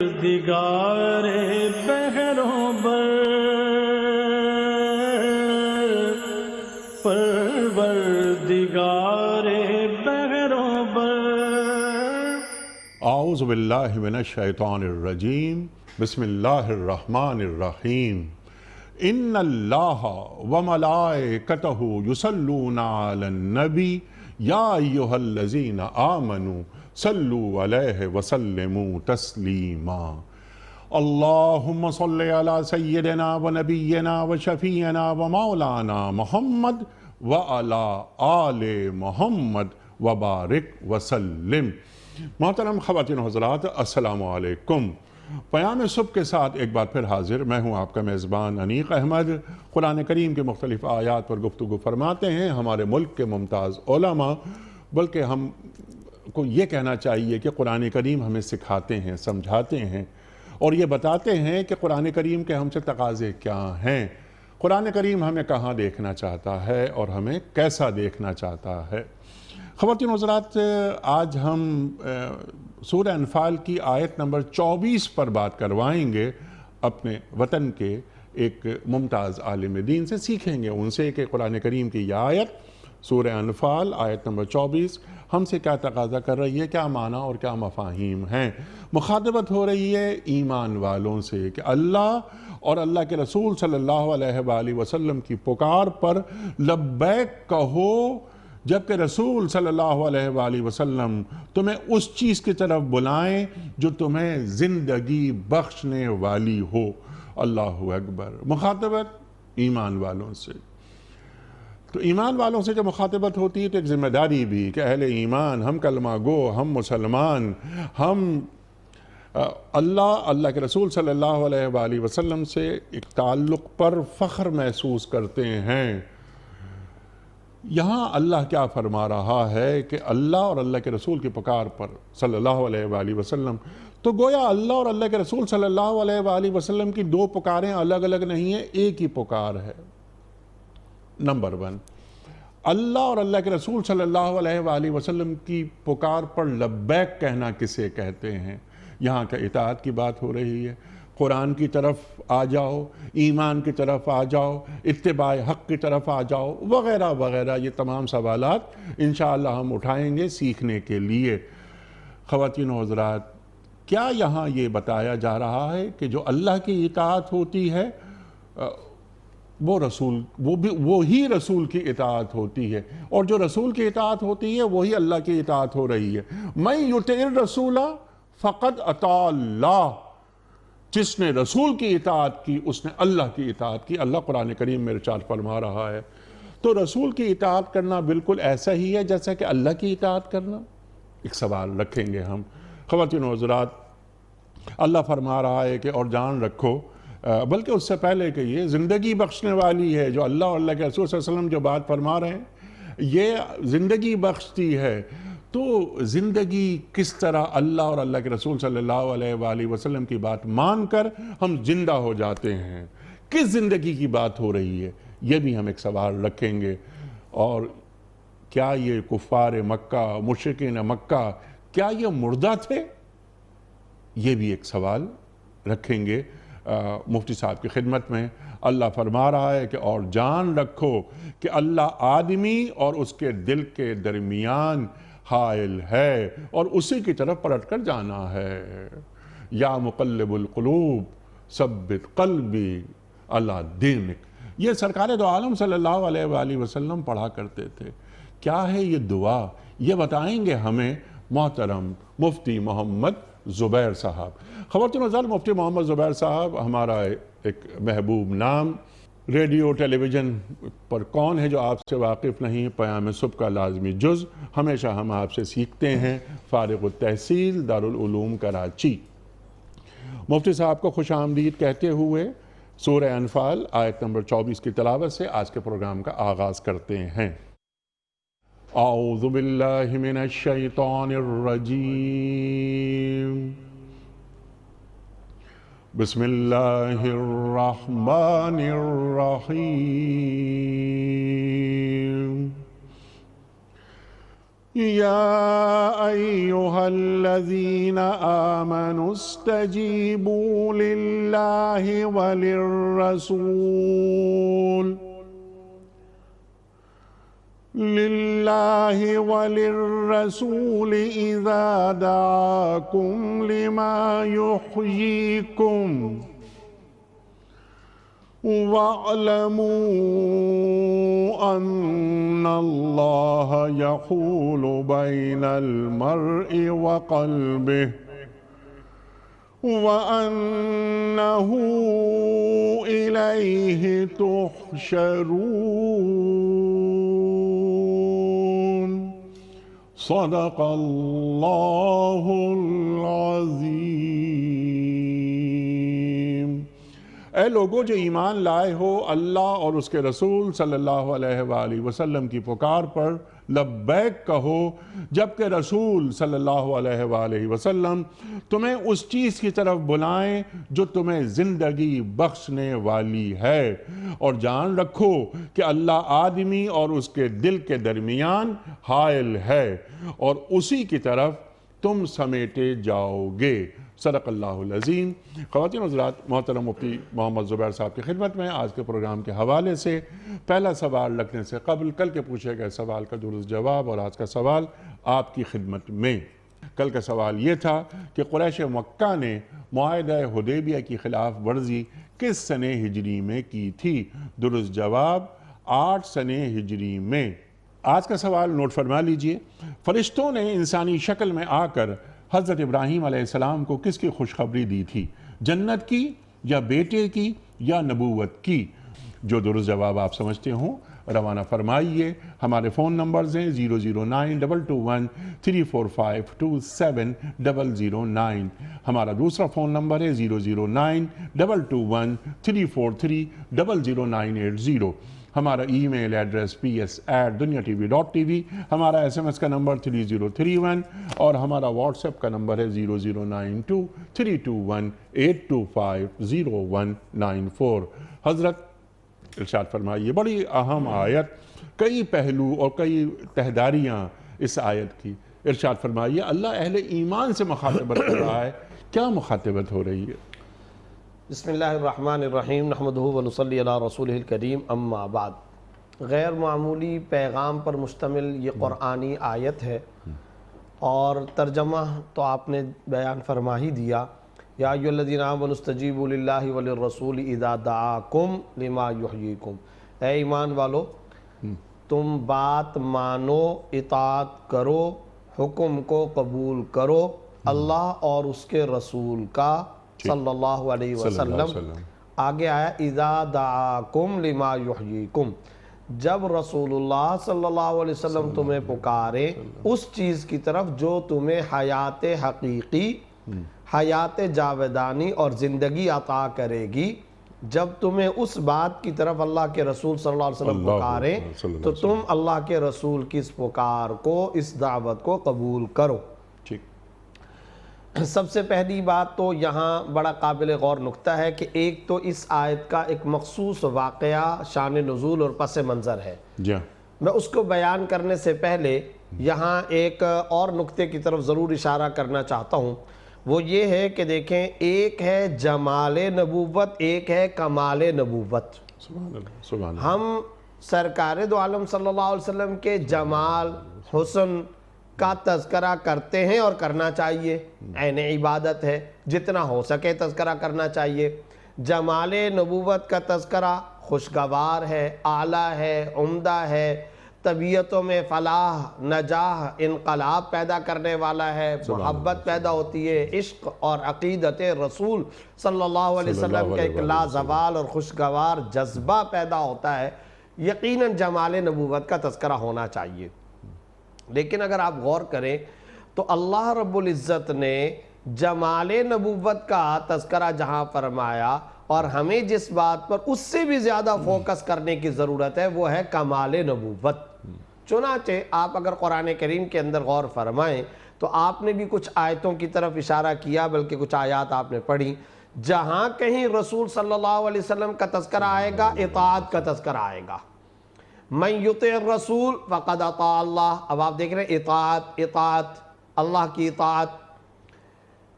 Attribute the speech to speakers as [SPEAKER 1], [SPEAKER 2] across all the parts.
[SPEAKER 1] پروردگار بحروں بر، پروردگار بحروں بر۔
[SPEAKER 2] اعوذ باللہ من الشیطان الرجیم، بسم اللہ الرحمن الرحیم۔ ان اللہ وملائکتہ یصلون علی النبی یا ایہا الذین آمنوا صلوا علیہ وسلموا تسلیما۔ اللہم صلی علی سیدنا و نبینا و شفیعنا و مولانا محمد وعلی آل محمد وبارک وسلم۔ محترم خواتین و حضرات، السلام علیکم۔ پیام صبح کے ساتھ ایک بار پھر حاضر، میں ہوں آپ کا میزبان انیق احمد۔ قرآن کریم کے مختلف آیات پر گفتگو فرماتے ہیں ہمارے ملک کے ممتاز علماء، بلکہ ہم کو یہ کہنا چاہیے کہ قرآن کریم ہمیں سکھاتے ہیں، سمجھاتے ہیں اور یہ بتاتے ہیں کہ قرآن کریم کے ہم سے تقاضے کیا ہیں، قرآن کریم ہمیں کہاں دیکھنا چاہتا ہے اور ہمیں کیسا دیکھنا چاہتا ہے۔ خواتین و حضرات، آج ہم سورہ انفال کی آیت نمبر 24 پر بات کروائیں گے، اپنے وطن کے ایک ممتاز عالم دین سے سیکھیں گے ان سے کہ قرآن کریم کی یہ آیت سورہ انفال آیت نمبر 24 ہم سے کیا تقاضا کر رہی ہے، کیا معنی اور کیا مفاہیم ہیں۔ مخاطبت ہو رہی ہے ایمان والوں سے کہ اللہ اور اللہ کے رسول صلی اللہ علیہ وآلہ وسلم کی پکار پر لبیک کہو، جبکہ رسول صلی اللہ علیہ وآلہ وسلم تمہیں اس چیز کی طرف بلائیں جو تمہیں زندگی بخشنے والی ہو۔ اللہ اکبر۔ مخاطبت ایمان والوں سے، تو ایمان والوں سے جب مخاطبت ہوتی ہے تو ایک ذمہ داری بھی کہ اہل ایمان، ہم کلمہ گو، ہم مسلمان، ہم اللہ کے رسول صلی اللہ علیہ وآلہ وسلم سے ایک تعلق پر فخر محسوس کرتے ہیں۔ یہاں اللہ کیا فرما رہا ہے کہ اللہ اور اللہ کے رسول کی پکار پر صلی اللہ علیہ وآلہ وسلم، تو گویا اللہ اور اللہ کے رسول صلی اللہ علیہ وآلہ وسلم کی دو پکاریں الگ الگ نہیں ہیں، ایک ہی پکار ہے۔ نمبر 1، اللہ اور اللہ کے رسول صلی اللہ علیہ وآلہ وسلم کی پکار پر لبیک کہنا کسے کہتے ہیں؟ یہاں کا اطاعت کی بات ہو رہی ہے، قرآن کی طرف آ جاؤ، ایمان کی طرف آ جاؤ، اتباع حق کی طرف آ جاؤ، وغیرہ وغیرہ۔ یہ تمام سوالات انشاءاللہ ہم اٹھائیں گے سیکھنے کے لیے۔ خواتین و حضرات، کیا یہاں یہ بتایا جا رہا ہے کہ جو اللہ کی اطاعت ہوتی ہے وہی رسول کی اطاعت ہوتی ہے، اور جو رسول کی اطاعت ہوتی ہے وہی اللہ کی اطاعت ہو رہی ہے؟ مَن یُطِعِ الرَّسُولَ فَقَدْ اَطَاعَ اللَّهَ۔ جس نے رسول کی اطاعت کی اس نے اللہ کی اطاعت کی، اللہ قرآن کریم میں ارشاد فرما رہا ہے۔ تو رسول کی اطاعت کرنا بالکل ایسا ہی ہے جیسا کہ اللہ کی اطاعت کرنا؟ ایک سوال رکھیں گے ہم۔ خواتین و حضرات، اللہ فرما رہا ہے کہ اور جان رکھو، بلکہ اس سے پہلے کہ یہ زندگی بخشنے والی ہے، جو اللہ اور اللہ کے رسول صلی اللہ علیہ وسلم جو بات فرما رہے ہیں یہ زندگی بخشتی ہے۔ تو زندگی کس طرح اللہ اور اللہ کے رسول صلی اللہ علیہ وآلہ وسلم کی بات مان کر ہم زندہ ہو جاتے ہیں؟ کس زندگی کی بات ہو رہی ہے؟ یہ بھی ہم ایک سوال رکھیں گے۔ اور کیا یہ کفار مکہ، مشرکین مکہ، کیا یہ مردہ تھے؟ یہ بھی ایک سوال رکھیں گے مفتی صاحب کی خدمت میں۔ اللہ فرما رہا ہے کہ اور جان رکھو کہ اللہ آدمی اور اس کے دل کے درمیان حائل ہے اور اسی کی طرف پلٹ کر جانا ہے۔ یا مقلب القلوب ثبت قلبی علی دینک، یہ سرکار دو عالم صلی اللہ علیہ وآلہ وسلم پڑھا کرتے تھے۔ کیا ہے یہ دعا؟ یہ بتائیں گے ہمیں محترم مفتی محمد زبیر صاحب۔ خواتین و حضرات، مفتی محمد زبیر صاحب ہمارا ایک محبوب نام، ریڈیو ٹیلی ویژن پر کون ہے جو آپ سے واقف نہیں؟ پیام صبح کا لازمی جز، ہمیشہ ہم آپ سے سیکھتے ہیں، فارغ التحصیل دارالعلوم کراچی۔ مفتی صاحب کو خوش آمدید کہتے ہوئے سورہ انفال آیت نمبر 24 کی تلاوت سے آج کے پروگرام کا آغاز کرتے ہیں۔ اعوذ باللہ من الشیطان الرجیم، بسم اللہ الرحمن الرحیم۔ يا أيها الذين آمنوا استجيبوا لله وللرسول إذا دعاكم لما يحييكم واعلموا أن الله يحول بين المرء وقلبه وأنه إليه تحشرون صدق الله العظیم۔ اے لوگو جو ایمان لائے ہو، اللہ اور اس کے رسول صلی اللہ علیہ وآلہ وسلم کی پکار پر لبیک کہو، جبکہ رسول صلی اللہ علیہ وآلہ وسلم تمہیں اس چیز کی طرف بلائیں جو تمہیں زندگی بخشنے والی ہے، اور جان رکھو کہ اللہ آدمی اور اس کے دل کے درمیان حائل ہے، اور اسی کی طرف تم سمیٹے جاؤ گے۔ صدق اللہ العظیم۔ خواتین و حضرات، محترم مفتی محمد زبیر صاحب کی خدمت میں آج کے پروگرام کے حوالے سے پہلا سوال رکھنے سے قبل کل کے پوچھے گئے سوال کا درست جواب اور آج کا سوال آپ کی خدمت میں۔ کل کا سوال یہ تھا کہ قریش مکہ نے معاہدہ حدیبیہ کی خلاف ورزی کس سنہ ہجری میں کی تھی؟ درست جواب 8 سنہ ہجری میں۔ آج کا سوال نوٹ فرما لیجئے۔ فرشتوں نے انسانی شکل میں آ کر حضرت ابراہیم علیہ السلام کو کس کی خوشخبری دی تھی؟ جنت کی یا بیٹے کی یا نبوت کی؟ جو درست جواب آپ سمجھتے ہوں روانہ فرمائیے۔ ہمارے فون نمبرز ہیں 0092213452709۔ ہمارا دوسرا فون نمبر ہے 0092234300980۔ ہمارا ای میل ایڈریس ps@dunyatv.tv۔ ہمارا SMS کا نمبر 3031 اور ہمارا واٹس ایپ کا نمبر ہے 009232182509194۔ حضرت ارشاد فرمائیے، بڑی اہم آیت، کئی پہلو اور کئی تہداریاں اس آیت کی۔ ارشاد فرمائیے، اللہ اہل ایمان سے مخاطبت کر رہا ہے، کیا مخاطبت ہو رہی ہے؟
[SPEAKER 3] بسم اللہ الرحمن الرحیم، نحمدہ ونصلی علی رسولہ الکریم، اما بعد۔ غیر معمولی پیغام پر مشتمل یہ قرآنی آیت ہے، اور ترجمہ تو آپ نے بیان فرما ہی دیا۔ یا ایھا الذین آمنوا استجیبوا للہ وللرسول اذا دعاکم لما یحییکم۔ اے ایمان والو، تم بات مانو، اطاعت کرو، حکم کو قبول کرو اللہ اور اس کے رسول کا صلی اللہ علیہ وسلم۔ آگے آیا اذا دعاکم لما یحییکم، جب رسول اللہ صلی اللہ علیہ وسلم تمہیں پکارے اس چیز کی طرف جو تمہیں حیات حقیقی، حیات جاودانی اور زندگی عطا کرے گی، جب تمہیں اس بات کی طرف اللہ کے رسول صلی اللہ علیہ وسلم پکارے تو تم اللہ کے رسول کی اس پکار کو، اس دعوت کو قبول کرو۔ سب سے پہلی بات تو یہاں بڑا قابل غور نکتہ ہے کہ ایک تو اس آیت کا ایک مخصوص واقعہ شان نزول اور پس منظر ہے۔ میں اس کو بیان کرنے سے پہلے یہاں ایک اور نکتے کی طرف ضرور اشارہ کرنا چاہتا ہوں، وہ یہ ہے کہ دیکھیں، ایک ہے جمال نبوت، ایک ہے کمال نبوت۔ ہم سرکار دو عالم صلی اللہ علیہ وسلم کے جمال، حسن کا تذکرہ کرتے ہیں اور کرنا چاہیے، عین عبادت ہے، جتنا ہو سکے تذکرہ کرنا چاہیے۔ جمال نبوت کا تذکرہ خوشگوار ہے، اعلیٰ ہے، عمدہ ہے، طبیعتوں میں فلاح، نجاح، انقلاب پیدا کرنے والا ہے، محبت پیدا ہوتی ہے، عشق اور عقیدت رسول صلی اللہ علیہ وسلم کا ایک لازوال اور خوشگوار جذبہ پیدا ہوتا ہے۔ یقیناً جمال نبوت کا تذکرہ ہونا چاہیے، لیکن اگر آپ غور کریں تو اللہ رب العزت نے جمال نبوت کا تذکرہ جہاں فرمایا، اور ہمیں جس بات پر اس سے بھی زیادہ فوکس کرنے کی ضرورت ہے وہ ہے کمال نبوت۔ چنانچہ آپ اگر قرآن کریم کے اندر غور فرمائیں تو آپ نے بھی کچھ آیتوں کی طرف اشارہ کیا، بلکہ کچھ آیات آپ نے پڑھی جہاں کہیں رسول صلی اللہ علیہ وسلم کا تذکرہ آئے گا، اطاعت کا تذکرہ آئے گا۔ من یطع الرسول فقد اطاع اللہ. اب آپ دیکھ رہے ہیں اطاعت اللہ کی اطاعت.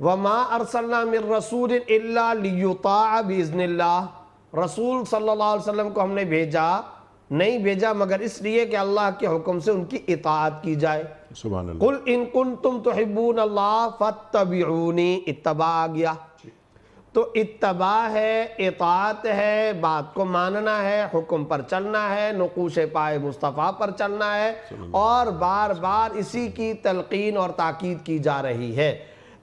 [SPEAKER 3] وما ارسلنا من رسول الا لیطاع باذن اللہ. رسول صلی اللہ علیہ وسلم کو ہم نے نہیں بھیجا مگر اس لیے کہ اللہ کے حکم سے ان کی اطاعت کی جائے.
[SPEAKER 2] سبحان اللہ.
[SPEAKER 3] قل ان کنتم تحبون اللہ فاتبعونی. اتباع آ گیا. تو اتباع ہے، اطاعت ہے، بات کو ماننا ہے، حکم پر چلنا ہے، نقوش پائے مصطفیٰ پر چلنا ہے، اور بار بار اسی کی تلقین اور تاکید کی جا رہی ہے.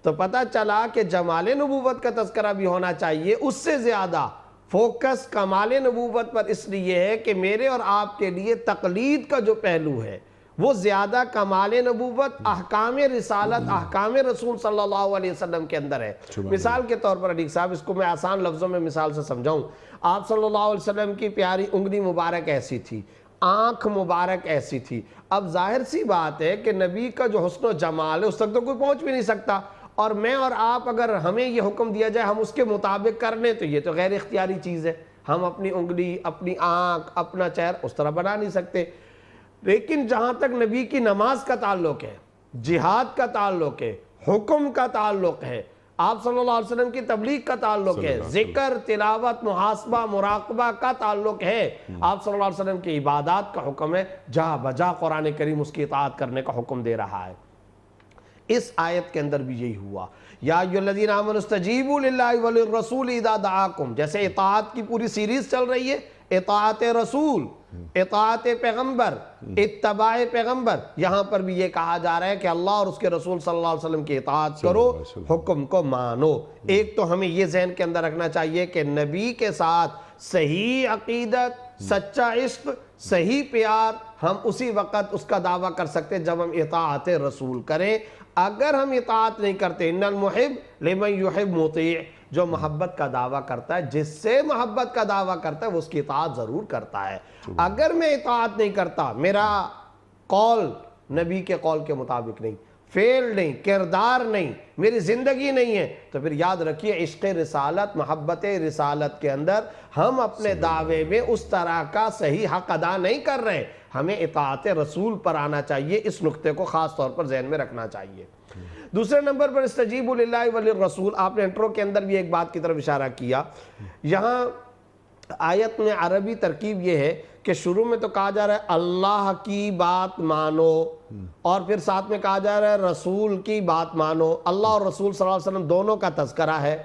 [SPEAKER 3] تو پتہ چلا کہ جمال نبوت کا تذکرہ بھی ہونا چاہیے. اس سے زیادہ فوکس کمال نبوت پر اس لیے ہے کہ میرے اور آپ کے لیے تقلید کا جو پہلو ہے وہ زیادہ کمال نبوت، احکام رسالت، احکام رسول صلی اللہ علیہ وسلم کے اندر ہے. مثال کے طور پر علی صاحب، اس کو میں آسان لفظوں میں مثال سے سمجھاؤں. آپ صلی اللہ علیہ وسلم کی پیاری انگلی مبارک ایسی تھی، آنکھ مبارک ایسی تھی. اب ظاہر سی بات ہے کہ نبی کا جو حسن و جمال ہے اس تک تو کوئی پہنچ بھی نہیں سکتا، اور میں اور آپ اگر ہمیں یہ حکم دیا جائے ہم اس کے مطابق کر لیں تو یہ تو غیر اختیاری چیز ہے. ہم اپنی انگلی، اپنی آنکھ، اپنا چہرہ اس طرح بنا نہیں سکتے. لیکن جہاں تک نبی کی نماز کا تعلق ہے، جہاد کا تعلق ہے، حکم کا تعلق ہے، آپ صلی اللہ علیہ وسلم کی تبلیغ کا تعلق ہے، ذکر، تلاوت، محاسبہ، مراقبہ کا تعلق ہے، آپ صلی اللہ علیہ وسلم کی عبادات کا حکم ہے، جا بجا قرآن کریم اس کی اطاعت کرنے کا حکم دے رہا ہے. اس آیت کے اندر بھی یہی ہوا. یا ایھا الذین آمنوا استجیبوا للہ وللرسول اذا دعاکم. جیسے اطاعت کی پوری سیریز چل رہی ہے، اطاعت رسول، اطاعت پیغمبر، اتباع پیغمبر، یہاں پر بھی یہ کہا جا رہا ہے کہ اللہ اور اس کے رسول صلی اللہ علیہ وسلم کی اطاعت کرو، حکم کو مانو. ایک تو ہمیں یہ ذہن کے اندر رکھنا چاہیے کہ نبی کے ساتھ صحیح عقیدت، سچا عشق، صحیح پیار ہم اسی وقت اس کا دعویٰ کر سکتے جب ہم اطاعت رسول کریں. اگر ہم اطاعت نہیں کرتے، ان المحب لمن یحب مطیع، جو محبت کا دعویٰ کرتا ہے، جس سے محبت کا دعویٰ کرتا ہے وہ اس کی اطاعت ضرور کرتا ہے. اگر میں اطاعت نہیں کرتا، میرا قول نبی کے قول کے مطابق نہیں، فعل نہیں، کردار نہیں، میری زندگی نہیں ہے، تو پھر یاد رکھیے عشق رسالت، محبت رسالت کے اندر ہم اپنے دعوے میں اس طرح کا صحیح حق ادا نہیں کر رہے. ہمیں اطاعت رسول پر آنا چاہیے. اس نقطے کو خاص طور پر ذہن میں رکھنا چاہیے. دوسرے نمبر پر استجیبوا للہ وللرسول. آپ نے انٹرو کے اندر بھی ایک بات کی طرف اشارہ کیا. یہاں آیت میں عربی ترکیب یہ ہے کہ شروع میں تو کہا جا رہا ہے اللہ کی بات مانو، اور پھر ساتھ میں کہا جا رہا ہے رسول کی بات مانو. اللہ اور رسول صلی اللہ علیہ وسلم دونوں کا تذکرہ ہے.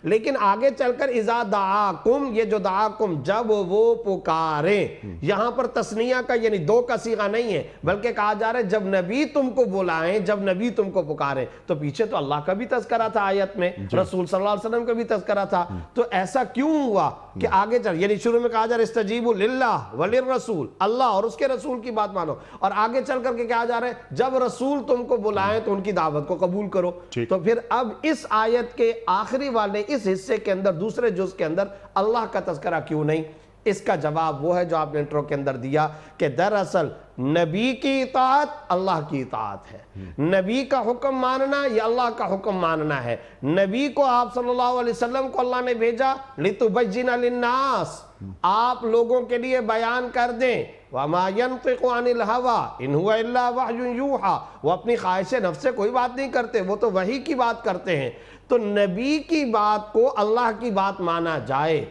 [SPEAKER 3] لیکن آگے چل کر اذا دعاکم، یہ جو دعاکم جب وہ پکاریں، یہاں پر تثنیہ کا یعنی دو کا صیغہ نہیں ہے، بلکہ کہا جا رہا ہے جب نبی تم کو بلائیں، جب نبی تم کو پکاریں. تو پیچھے تو اللہ کا بھی تذکرہ تھا آیت میں، رسول صلی اللہ علیہ وسلم کا بھی تذکرہ تھا. تو ایسا کیوں ہوا کہ آگے چل، یعنی شروع میں کہا جا رہا ہے استجیبوا للہ وللرسول، اللہ اور اس کے رسول کی بات مانو، اور آگے چل کر کے کہا جا رہا ہے جب رسول تم کو بلائیں تو ان کی دعوت کو قبول کرو. تو پھر اب اس آیت کے آخری والے اس حصے کے اندر، دوسرے جز کے اندر اللہ کا تذکرہ کیوں نہیں؟ اس کا جواب وہ ہے جو آپ نے انٹرو کے اندر دیا کہ دراصل نبی کی اطاعت اللہ کی اطاعت ہے. نبی کا حکم ماننا یہ اللہ کا حکم ماننا ہے. نبی کو آپ صلی اللہ علیہ وسلم کو اللہ نے بھیجا لِتُبَيِّنَ لِلنَّاسِ، آپ لوگوں کے لیے بیان کر دیں. وَمَا يَنطِقُ عَنِ الْهَوَىٰ إِنْ هُوَ إِلَّا وَحْيٌ يُوحَىٰ، وہ اپنی خواہش نفس سے کوئی بات نہیں کرتے، وہ تو وحی کی بات کرتے ہیں. تو نبی کی بات کو اللہ کی بات مانا جائے.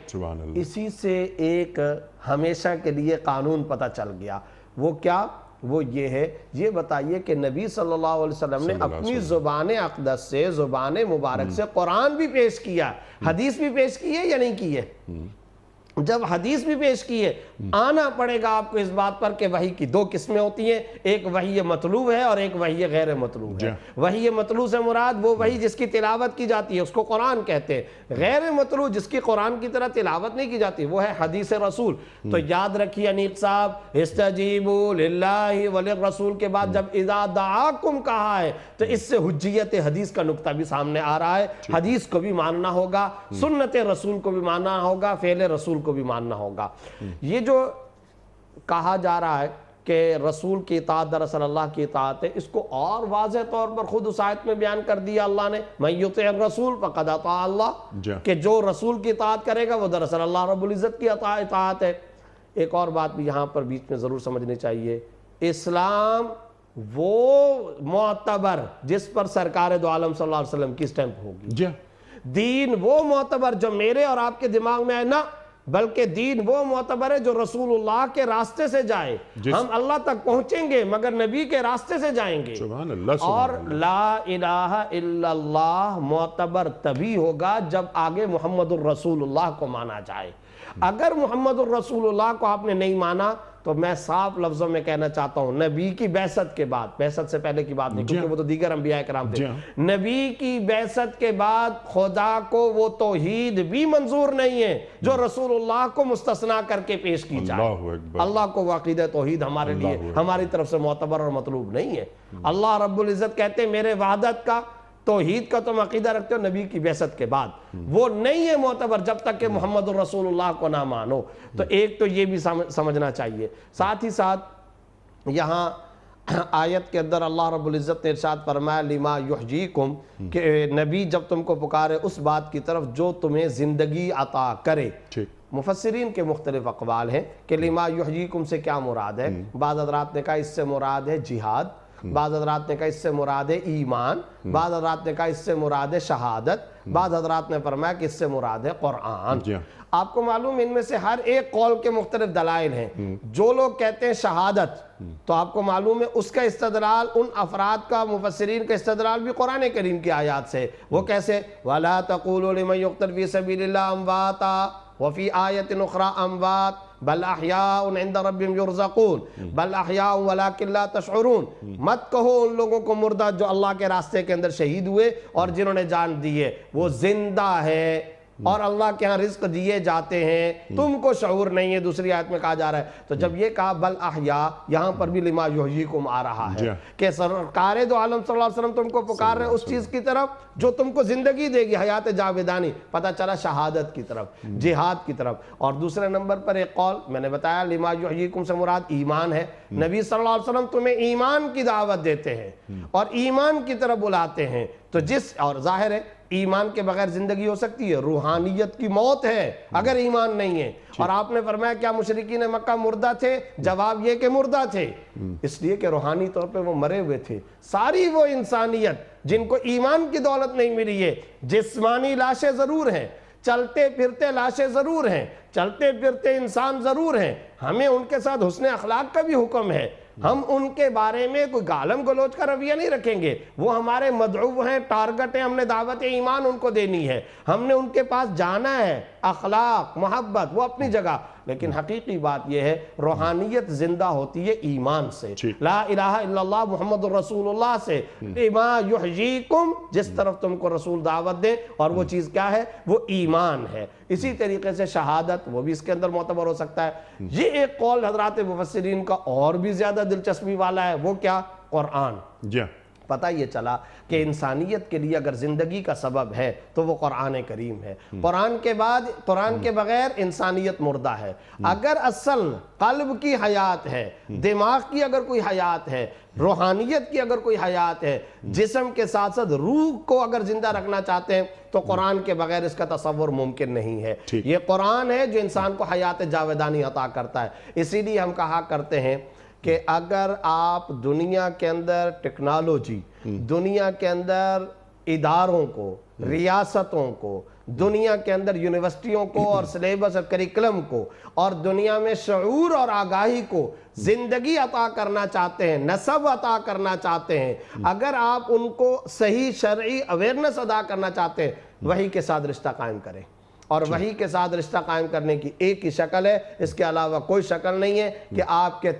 [SPEAKER 3] اسی سے ایک ہمیشہ کے لیے قانون پتہ چل گیا. وہ کیا؟ وہ یہ ہے، یہ بتائیے کہ نبی صلی اللہ علیہ وسلم نے اپنی زبان اقدس سے، زبان مبارک سے قرآن بھی پیش کیا، حدیث بھی پیش کی ہے یا نہیں کی ہے؟ جب حدیث بھی پیش کی ہے، آنا پڑے گا آپ کو اس بات پر کہ وحی کی دو قسمیں ہوتی ہیں. ایک وحی مطلوب ہے اور ایک وحی غیر مطلوب ہے. وحی مطلوب سے مراد وہ وحی جس کی تلاوت کی جاتی ہے، اس کو قرآن کہتے ہیں. غیر مطلوب جس کی قرآن کی طرح تلاوت نہیں کی جاتی، وہ ہے حدیث رسول. تو یاد رکھیے انیق صاحب، استجیبوا للہ وللرسول کے بعد جب اذا دعاکم کہا ہے تو اس سے حجیت حدیث کا نقطہ بھی سامنے آ رہا ہے. حدیث کو بھی ماننا ہوگا، سنت رسول کو بھی ماننا ہوگا، فعل رسول کو بھی ماننا ہوگا. یہ جو کہا جا رہا ہے کہ رسول کی اطاعت دراصل اللہ کی اطاعت ہے، اس کو اور واضح طور پر خود اس آیت میں بیان کر دیا اللہ نے، من یطع الرسول فقد اطاع اللہ، کہ جو رسول کی اطاعت کرے گا وہ دراصل اللہ رب العزت کی اطاعت ہے. ایک اور بات بھی یہاں پر بیچ میں ضرور سمجھنی چاہیے، اسلام وہ معتبر جس پر سرکار دو عالم صلی اللہ علیہ وسلم کی سٹیمپ ہوگی،
[SPEAKER 2] جی
[SPEAKER 3] دین وہ معتبر جو میرے اور آپ کے دماغ میں ہے نہ، بلکہ دین وہ معتبر ہے جو رسول اللہ کے راستے سے جائے. ہم اللہ تک پہنچیں گے مگر نبی کے راستے سے جائیں گے.
[SPEAKER 2] سبحان اللہ.
[SPEAKER 3] اور لا الہ الا اللہ معتبر تبھی ہوگا جب آگے محمد الرسول اللہ کو مانا جائے. اگر محمد الرسول اللہ کو آپ نے نہیں مانا تو میں صاف لفظوں میں کہنا چاہتا ہوں، نبی کی بعثت کے بعد، بعثت سے پہلے کی بات نہیں کیونکہ وہ تو دیگر انبیاء کرام تھے، نبی کی بعثت کے بعد خدا کو وہ توحید بھی منظور نہیں ہے جو رسول اللہ کو مستثنا کر کے پیش کی جائے. اللہ کو وہ عقیدہ توحید ہمارے لیے ہماری طرف سے معتبر اور مطلوب نہیں ہے. اللہ رب العزت کہتے ہیں میرے وحدت کا توحید کا تم عقیدہ رکھتے ہو نبی کی بعثت کے بعد، وہ نہیں ہے معتبر جب تک کہ محمد الرسول اللہ کو نہ مانو. تو ایک تو یہ بھی سمجھنا چاہیے. ساتھ ہی ساتھ یہاں آیت کے اندر اللہ رب العزت نے ارشاد فرمایا لما یحییکم، کہ نبی جب تم کو پکارے اس بات کی طرف جو تمہیں زندگی عطا کرے. مفسرین کے مختلف اقوال ہیں کہ لما یحییکم سے کیا مراد ہے. بعض حضرات نے کہا اس سے مراد ہے جہاد، بعض حضرات نے کہا اس سے مراد ہے ایمان، بعض حضرات نے کہا اس سے مراد ہے شہادت، بعض حضرات نے فرمایا کہ اس سے مراد ہے قرآن. آپ کو معلوم ان میں سے ہر ایک قول کے مختلف دلائل ہیں. جو لوگ کہتے ہیں شہادت تو آپ کو معلوم ہے اس کا استدلال ان افراد کا، مفسرین کا استدلال بھی قرآن کریم کی آیات سے. وہ کیسے؟ وَلَا تَقُولُوا لِمَنْ يُقْتَلْ فِي سَبِيلِ اللَّهِ أَمْوَاتًا وَفِي آيَةٍ أُخْرَى أَمْوَاتٌ بل احیاء عند ربهم یرزقون بل احیاء ولکن لا تشعرون. مت کہو ان لوگوں کو مردہ جو اللہ کے راستے کے اندر شہید ہوئے اور جنہوں نے جان دی ہے، وہ زندہ ہے اور اللہ کے ہاں رزق دیے جاتے ہیں، تم کو شعور نہیں ہے. دوسری آیت میں کہا جا رہا ہے. تو جب یہ کہا بل احیاء، یہاں پر بھی لما یحییکم آ رہا ہے کہ سرکار دو عالم صلی اللہ علیہ وسلم تم کو پکار رہے ہیں اس چیز کی طرف جو تم کو زندگی دے گی، حیات جاودانی. پتہ چلا شہادت کی طرف، جہاد کی طرف. اور دوسرے نمبر پر ایک قول میں نے بتایا لما یحییکم سے مراد ایمان ہے. نبی صلی اللہ علیہ وسلم تمہیں ایمان کی دعوت دیتے ہیں اور ایمان کی طرف بلاتے ہیں. تو اور ظاہر ہے ایمان کے بغیر زندگی ہو سکتی ہے؟ روحانیت کی موت ہے اگر ایمان نہیں ہے. اور آپ نے فرمایا کیا مشرکین مکہ مردہ تھے؟ جواب یہ کہ مردہ تھے، اس لیے کہ روحانی طور پہ وہ مرے ہوئے تھے. ساری وہ انسانیت جن کو ایمان کی دولت نہیں ملی ہے، جسمانی لاشیں ضرور ہیں، چلتے پھرتے لاشیں ضرور ہیں، چلتے پھرتے انسان ضرور ہیں، ہمیں ان کے ساتھ حسن اخلاق کا بھی حکم ہے. ہم ان کے بارے میں کوئی گالم گلوچ کا رویہ نہیں رکھیں گے. وہ ہمارے مدعو ہیں، ٹارگٹ ہیں، ہم نے دعوت ایمان ان کو دینی ہے، ہم نے ان کے پاس جانا ہے. اخلاق محبت وہ اپنی جگہ، لیکن حقیقی بات یہ ہے روحانیت زندہ ہوتی ہے ایمان سے، لا الہ الا اللہ محمد الرسول اللہ سے. لما یحییکم، جس طرف تم کو رسول دعوت دے، اور وہ چیز کیا ہے؟ وہ ایمان ہے. اسی طریقے سے شہادت وہ بھی اس کے اندر معتبر ہو سکتا ہے. یہ ایک قول حضرات مفسرین کا اور بھی زیادہ دلچسپی والا ہے. وہ کیا؟ قرآن. پتہ یہ چلا کہ انسانیت کے لیے اگر زندگی کا سبب ہے تو وہ قرآن کریم ہے. قرآن کے بعد، قرآن کے بغیر انسانیت مردہ ہے. اگر اصل قلب کی حیات ہے، دماغ کی اگر کوئی حیات ہے، روحانیت کی اگر کوئی حیات ہے، جسم کے ساتھ ساتھ روح کو اگر زندہ رکھنا چاہتے ہیں تو قرآن کے بغیر اس کا تصور ممکن نہیں ہے. یہ قرآن ہے جو انسان کو حیات جاودانی عطا کرتا ہے. اسی لیے ہم کہا کرتے ہیں کہ اگر آپ دنیا کے اندر ٹیکنالوجی، دنیا کے اندر اداروں کو، ریاستوں کو، دنیا کے اندر یونیورسٹیوں کو اور سلیبس اور کریکلم کو، اور دنیا میں شعور اور آگاہی کو زندگی عطا کرنا چاہتے ہیں، نسب عطا کرنا چاہتے ہیں، اگر آپ ان کو صحیح شرعی اویئرنس ادا کرنا چاہتے ہیں، وحی کے ساتھ رشتہ قائم کریں. اور وحی کے ساتھ رشتہ قائم کرنے کی ایک ہی شکل ہے، اس کے علاوہ کوئی شکل نہیں ہے کہ آپ کے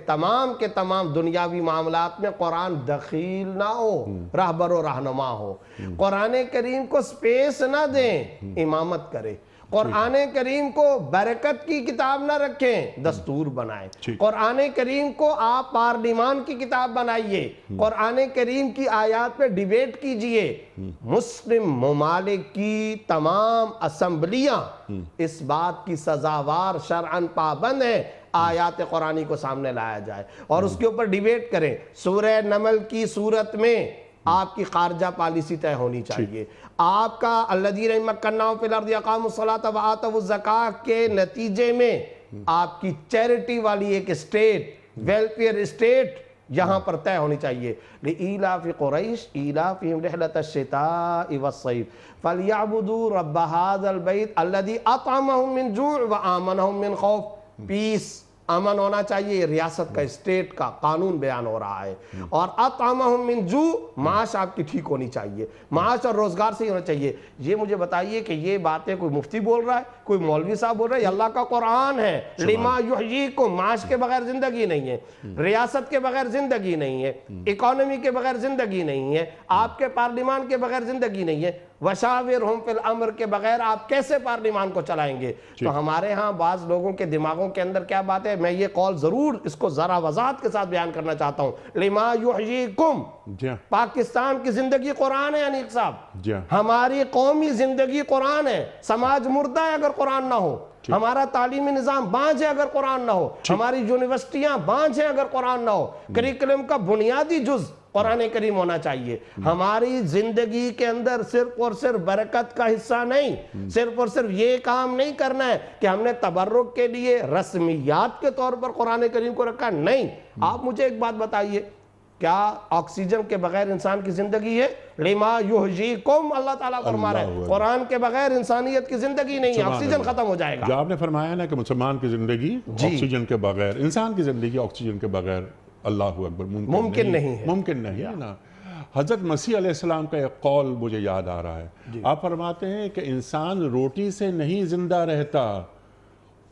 [SPEAKER 3] تمام دنیاوی معاملات میں قرآن دخیل نہ ہو، رہبر و رہنما ہو. قرآن کریم کو سپیس نہ دیں، امامت کرے. قرآن کریم کو برکت کی کتاب نہ رکھیں، دستور بنائیں. قرآن کریم کو آپ پارلیمان کی کتاب بنائیے. قرآن کریم کی آیات پہ ڈیبیٹ کیجئے. مسلم ممالک کی تمام اسمبلیاں اس بات کی سزاوار شرعاً پابند ہیں آیات قرآنی کو سامنے لایا جائے اور اس کے اوپر ڈیبیٹ کریں. سورہ نمل کی صورت میں آپ کی خارجہ پالیسی طے ہونی چاہیے. آپ کا الذین مکناہم فی الارض اقاموا الصلاۃ وآتوا الزکاۃ کے نتیجے میں آپ کی چیریٹی والی ایک اسٹیٹ، ویلفیئر اسٹیٹ یہاں پر طے ہونی چاہیے. لِإِيلَافِ قُرَيْشٍ إِيلَافِهِمْ رِحْلَةَ الشِّتَاءِ وَالصَّيْفِ فَلْيَعْبُدُوا رَبَّ هَذَا الْبَيْتِ الَّذِي أَطْعَمَهُم مِّن جُوعٍ وَآمَنَهُم مِّن خَوْفٍ. پیس، امن ہونا چاہیے. ریاست کا، اسٹیٹ کا قانون بیان ہو رہا ہے. اور اطعمہم من جوع، معاش آپ کی ٹھیک ہونی چاہیے، معاش اور روزگار سے ہی ہونا چاہیے. یہ مجھے بتائیے کہ یہ باتیں کوئی مفتی بول رہا ہے، کوئی مولوی صاحب بول رہا ہے؟ یہ اللہ کا قرآن ہے. لما یحییکم، معاش کے بغیر زندگی نہیں ہے، ریاست کے بغیر زندگی نہیں ہے، اکانومی کے بغیر زندگی نہیں ہے، آپ کے پارلیمان کے بغیر زندگی نہیں ہے. وشاورہم فی الامر کے بغیر آپ کیسے پارلیمان کو چلائیں گے؟ تو ہمارے ہاں بعض لوگوں کے دماغوں کے اندر کیا بات ہے، میں یہ قول ضرور اس کو ذرا وضاحت کے ساتھ بیان کرنا چاہتا ہوں. لما یحییکم، پاکستان کی زندگی قرآن ہے انیق صاحب، ہماری قومی زندگی قرآن ہے. سماج مردہ ہے اگر قرآن نہ ہو، ہمارا تعلیمی نظام بانجھ ہے اگر قرآن نہ ہو، ہماری یونیورسٹیاں بانجھ ہیں اگر قرآن نہ ہو. کریکلم کا بنیادی جز قرآن کریم ہونا چاہیے. ہماری زندگی کے اندر صرف اور صرف برکت کا حصہ نہیں، صرف اور صرف یہ کام نہیں کرنا ہے کہ ہم نے تبرک کے لیے رسمیات کے طور پر قرآن کریم کو رکھا. نہیں، آپ مجھے ایک بات بتائیے، کیا آکسیجن کے بغیر انسان کی زندگی ہے؟ لما یحییکم، اللہ تعالیٰ فرما رہا ہے قرآن کے بغیر انسانیت کی زندگی نہیں ہے، آکسیجن ختم ہو جائے گا.
[SPEAKER 2] جو آپ نے فرمایا نا کہ مسلمان کی زندگی آکسیجن کے بغیر، انسان کی زندگی آکسیجن کے بغیر، اللہ اکبر،
[SPEAKER 3] ممکن نہیں ہے،
[SPEAKER 2] ممکن نہیں ہے نا. حضرت مسیح علیہ السلام کا ایک قول مجھے یاد آ رہا ہے. آپ فرماتے ہیں کہ انسان روٹی سے نہیں زندہ رہتا،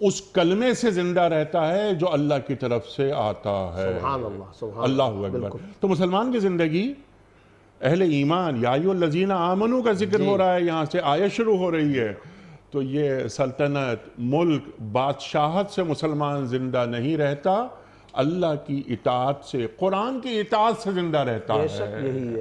[SPEAKER 2] اس کلمے سے زندہ رہتا ہے جو اللہ کی طرف سے آتا ہے.
[SPEAKER 3] سبحان اللہ، سبحان
[SPEAKER 2] اللہ اکبر. تو مسلمان کی زندگی، اہل ایمان، یا ایھا الذین آمنوا کا ذکر ہو رہا ہے، یہاں سے آیت شروع ہو رہی ہے. تو یہ سلطنت، ملک، بادشاہت سے مسلمان زندہ نہیں رہتا، اللہ کی اطاعت سے، قرآن کی اطاعت سے زندہ رہتا ہے.
[SPEAKER 3] بے شک یہی ہے.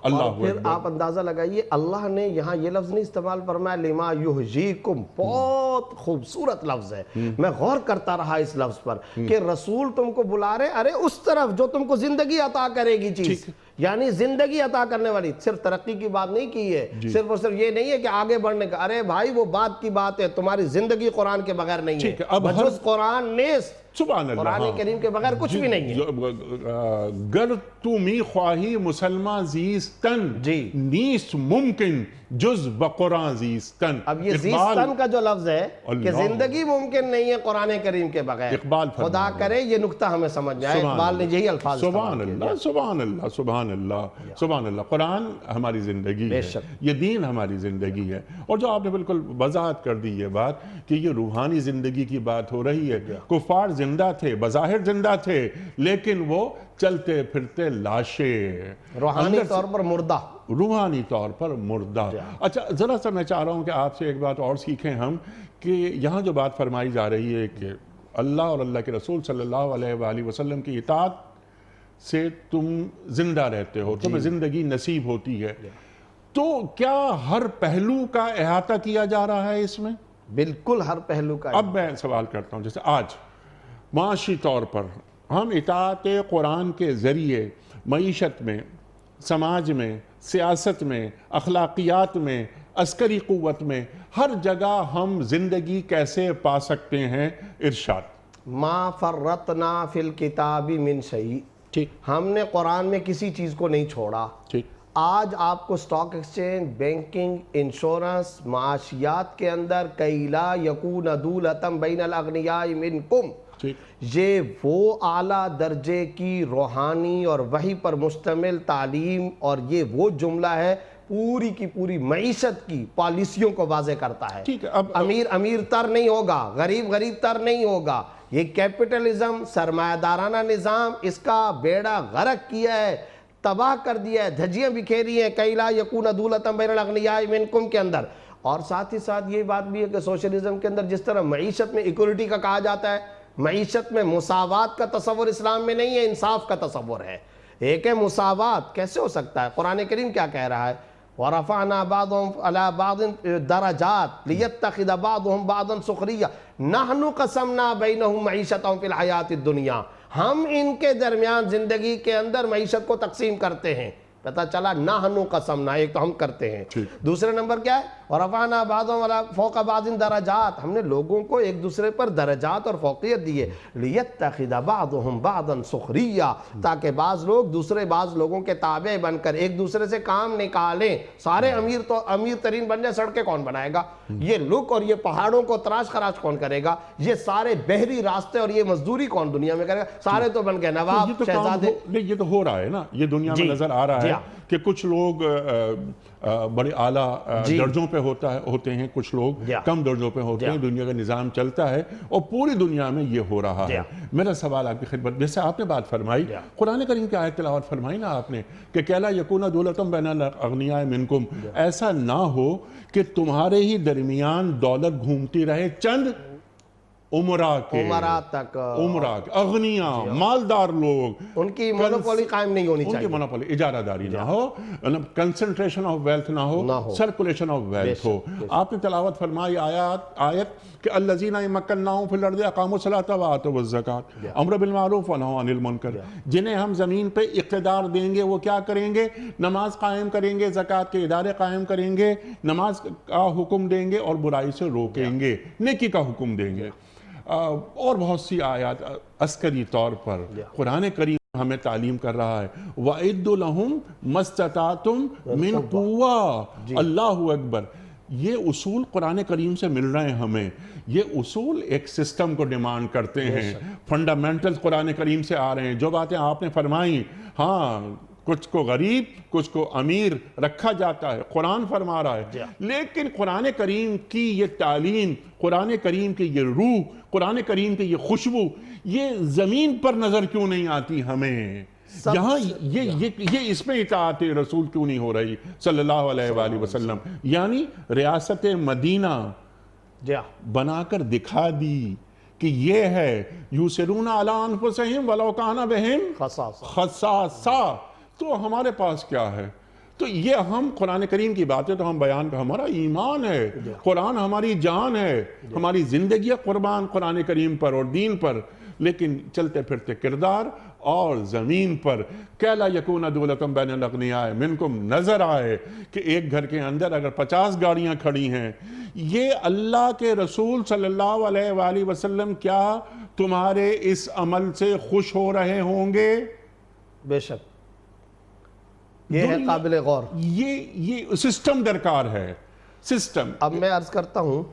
[SPEAKER 2] اللہ
[SPEAKER 3] اور پھر آپ اندازہ لگائیے، اللہ نے یہاں یہ لفظ نہیں استعمال فرمایا لما یحییکم. بہت خوبصورت لفظ ہے. میں غور کرتا رہا اس لفظ پر کہ رسول تم کو بلا رہے ارے اس طرف جو تم کو زندگی عطا کرے گی چیز، یعنی زندگی عطا کرنے والی. صرف ترقی کی بات نہیں کی ہے، صرف اور صرف یہ نہیں ہے کہ آگے بڑھنے کا. ارے بھائی وہ بات کی بات ہے، تمہاری زندگی قرآن کے بغیر نہیں ہے. بجز قرآن نیست،
[SPEAKER 2] سبحان اللہ،
[SPEAKER 3] قرآن کریم کے بغیر کچھ بھی نہیں ہے.
[SPEAKER 2] گر تو می خواہی مسلمان زیستن، نیست ممکن جز بقرآن زیستن.
[SPEAKER 3] اب یہ زیستن کا جو لفظ ہے کہ زندگی ممکن نہیں ہے قرآن کریم کے بغیر، خدا کرے یہ نقطہ ہمیں سمجھ جائے. اقبال نے یہی الفاظ
[SPEAKER 2] سبحان اللہ، سبحان اللہ، سبحان اللہ، سبحان اللہ. قرآن ہماری زندگی ہے، یہ دین ہماری زندگی ہے. اور جو آپ نے بالکل وضاحت کر دی یہ بات کہ یہ روحانی زندگی کی بات ہو رہی ہے. کفار زندہ تھے، بظاہر زندہ تھے، لیکن وہ چلتے پھرتے لاشیں،
[SPEAKER 3] روحانی طور پر مردہ،
[SPEAKER 2] روحانی طور پر مردہ. اچھا ذرا سا میں چاہ رہا ہوں کہ آپ سے ایک بات اور سیکھیں ہم، کہ یہاں جو بات فرمائی جا رہی ہے کہ اللہ اور اللہ کے رسول صلی اللہ علیہ وآلہ وسلم کی اطاعت سے تم زندہ رہتے ہو، تمہیں زندگی نصیب ہوتی ہے، تو کیا ہر پہلو کا احاطہ کیا جا رہا ہے اس میں؟
[SPEAKER 3] بالکل ہر پہلو کا.
[SPEAKER 2] اب میں سوال کرتا ہوں، جیسے آج معاشی طور پر ہم اطاعت قرآن کے ذریعے معیشت میں، سماج میں، سیاست میں، اخلاقیات میں، عسکری قوت میں، ہر جگہ ہم زندگی کیسے پا سکتے ہیں؟ ارشاد.
[SPEAKER 3] ما فرطنا فی الکتاب من شیء،
[SPEAKER 2] ٹھیک،
[SPEAKER 3] ہم نے قرآن میں کسی چیز کو نہیں چھوڑا.
[SPEAKER 2] ٹھیک.
[SPEAKER 3] آج آپ کو سٹاک ایکسچینج، بینکنگ، انشورنس، معاشیات کے اندر کئی لا یکون دولتم بین الاغنیاء منکم، یہ وہ اعلیٰ درجے کی روحانی اور وحی پر مشتمل تعلیم، اور یہ وہ جملہ ہے پوری کی پوری معیشت کی پالیسیوں کو واضح کرتا ہے. امیر امیر تر نہیں ہوگا، غریب غریب تر نہیں ہوگا. یہ کیپٹلزم، سرمایہ دارانہ نظام، اس کا بیڑا غرق کیا ہے، تباہ کر دیا ہے، دھجیاں بکھیری ہیں کئی لا یکون دولتم بین الاغنیاء منکم کے اندر. اور ساتھ ہی ساتھ یہ بات بھی ہے کہ سوشلزم کے اندر جس طرح معیشت میں ایکولیٹی کا کہا جاتا ہے، معیشت میں مساوات کا تصور اسلام میں نہیں ہے، انصاف کا تصور ہے. ایک ہے مساوات، کیسے ہو سکتا ہے؟ قرآن کریم کیا کہہ رہا ہے؟ وَرَفَعْنَا بَعْضُهُمْ عَلَى بَعْضٍ دَرَجَاتٍ لِيَتَّخِذَ بَعْضُهُمْ بَعْضًا سُخْرِيًّا نَحْنُ قَسَمْنَا بَيْنَهُمْ مَعِيشَتَهُمْ فِي الْحَيَاةِ الدُّنْيَا. ہم ان کے درمیان زندگی کے اندر معیشت کو تقسیم کرتے ہیں. پتہ چلا نحن قسمنا، ایک تو ہم کرتے ہیں. دوسرے نمبر کیا ہے؟ ورفعنا بعضهم فوق بعض درجات، ہم نے لوگوں کو ایک دوسرے پر درجات اور فوقیت دی ہے، لیتخذ بعضهم بعضا سخریا، تاکہ بعض لوگ دوسرے بعض لوگوں کے تابع بن کر ایک دوسرے سے کام نکالیں۔ سارے امیر تو امیر ترین بن جائے، سڑکیں کون بنائے گا؟ یہ لک اور یہ پہاڑوں کو تراش خراش کون کرے گا؟ یہ سارے بحری راستے اور یہ مزدوری کون دنیا میں کرے گا؟ سارے تو بن گئے نواب شہزادے۔
[SPEAKER 2] یہ تو ہو رہا ہے نا، یہ دنیا میں نظر آ رہا ہے کہ کچھ لوگ بڑے اعلیٰ درجوں پہ ہوتے ہیں، کچھ لوگ کم درجوں پہ ہوتے ہیں، دنیا کا نظام چلتا ہے اور پوری دنیا میں یہ ہو رہا ہے۔ میرا سوال آپ کی خدمت، جیسے آپ نے بات فرمائی، قرآن کریم کی آیت تلاوت فرمائی نا آپ نے کہ کَلَا يَكُونَ دُولَةٌ بَيْنَ الْأَغْنِيَاءِ مِنْكُمْ، ایسا نہ ہو کہ تمہارے ہی درمیان دولت گھومتی رہے چند عمرہ تک، اغنیاء مالدار لوگ،
[SPEAKER 3] ان کی مونوپولی قائم نہیں ہونی چاہیے،
[SPEAKER 2] ان کی مونوپولی اجارہ داری نہ ہو، کنسنٹریشن آف ویلتھ نہ ہو، سرکولیشن آف ویلتھ ہو۔ آپ نے تلاوت فرمائی آیت کہ الذین مکناہم فی الارض اقاموا الصلاۃ وآتوا الزکاۃ، امر بالمعروف ونہی عن المنکر، جنہیں ہم زمین پہ اقتدار دیں گے وہ کیا کریں گے؟ نماز قائم کریں گے، زکوٰۃ کے ادارے قائم کریں گے، نماز کا حکم دیں گے اور برائی سے روکیں گے، نیکی کا حکم دیں گے، اور بہت سی آیات عسکری طور پر قرآن کریم ہمیں تعلیم کر رہا ہے۔ وَأَعِدُّوا لَهُم مَا اسْتَطَعْتُم مِّن قُوَّةٍ، اللہ اکبر۔ یہ اصول قرآن کریم سے مل رہے ہیں ہمیں، یہ اصول ایک سسٹم کو ڈیمانڈ کرتے ہیں، فنڈامنٹل قرآن کریم سے آ رہے ہیں۔ جو باتیں آپ نے فرمائیں، ہاں کچھ کو غریب کچھ کو امیر رکھا جاتا ہے، قرآن فرما رہا ہے، لیکن قرآن کریم کی یہ تعلیم، قرآن کریم کی یہ روح، قرآن کریم کی یہ خوشبو، یہ زمین پر نظر کیوں نہیں آتی ہمیں؟ یہاں یہ اس میں اطاعت رسول کیوں نہیں ہو رہی صلی اللہ علیہ وآلہ وسلم؟ یعنی ریاست مدینہ بنا کر دکھا دی کہ یہ ہے یوسرون علی انفسہم ولو کان بہم خصاصہ۔ تو ہمارے پاس کیا ہے؟ تو یہ ہم قرآن کریم کی باتیں تو ہم بیان کا، ہمارا ایمان ہے، قرآن ہماری جان ہے، ہماری زندگی قربان قرآن کریم پر اور دین پر، لیکن چلتے پھرتے کردار اور زمین پر کَلَا يَكُونَ دُولَةٌ بَيْنَ الْأَغْنِيَاءِ مِنْكُمْ نظر آئے کہ ایک گھر کے اندر اگر 50 گاڑیاں کھڑی ہیں، یہ اللہ کے رسول صلی اللہ علیہ وآلہ وسلم کیا تمہارے اس عمل سے خوش ہو رہے ہوں گے؟
[SPEAKER 3] بے شک یہ ہے قابل غور،
[SPEAKER 2] یہ سسٹم درکار ہے، سسٹم۔
[SPEAKER 3] اب میں عرض کرتا ہوں،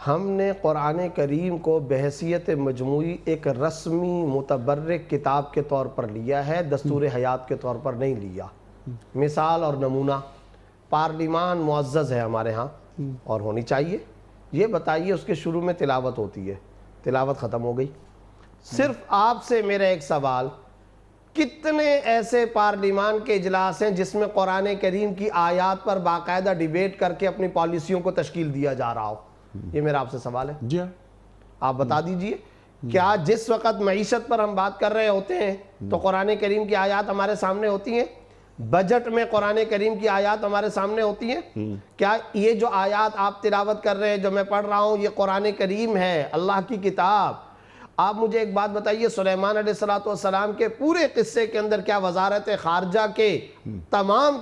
[SPEAKER 3] ہم نے قرآن کریم کو بحیثیت مجموعی ایک رسمی متبرک کتاب کے طور پر لیا ہے، دستور حیات کے طور پر نہیں لیا۔ مثال اور نمونہ، پارلیمان معزز ہے ہمارے ہاں اور ہونی چاہیے، یہ بتائیے اس کے شروع میں تلاوت ہوتی ہے، تلاوت ختم ہو گئی۔ صرف آپ سے میرا ایک سوال، کتنے ایسے پارلیمان کے اجلاس ہیں جس میں قرآن کریم کی آیات پر باقاعدہ ڈیبیٹ کر کے اپنی پالیسیوں کو تشکیل دیا جا رہا ہو؟ یہ میرا آپ سے سوال ہے،
[SPEAKER 2] جی
[SPEAKER 3] آپ بتا دیجئے۔ کیا جس وقت معیشت پر ہم بات کر رہے ہوتے ہیں تو قرآن کریم کی آیات ہمارے سامنے ہوتی ہیں؟ بجٹ میں قرآن کریم کی آیات ہمارے سامنے ہوتی ہیں؟ کیا یہ جو آیات آپ تلاوت کر رہے ہیں، جو میں پڑھ رہا ہوں، یہ قرآن کریم ہے، اللہ کی کتاب؟ آپ مجھے ایک بات بتائیے، سلیمان علیہ السلام کے پورے قصے کے اندر کیا وزارت خارجہ کے تمام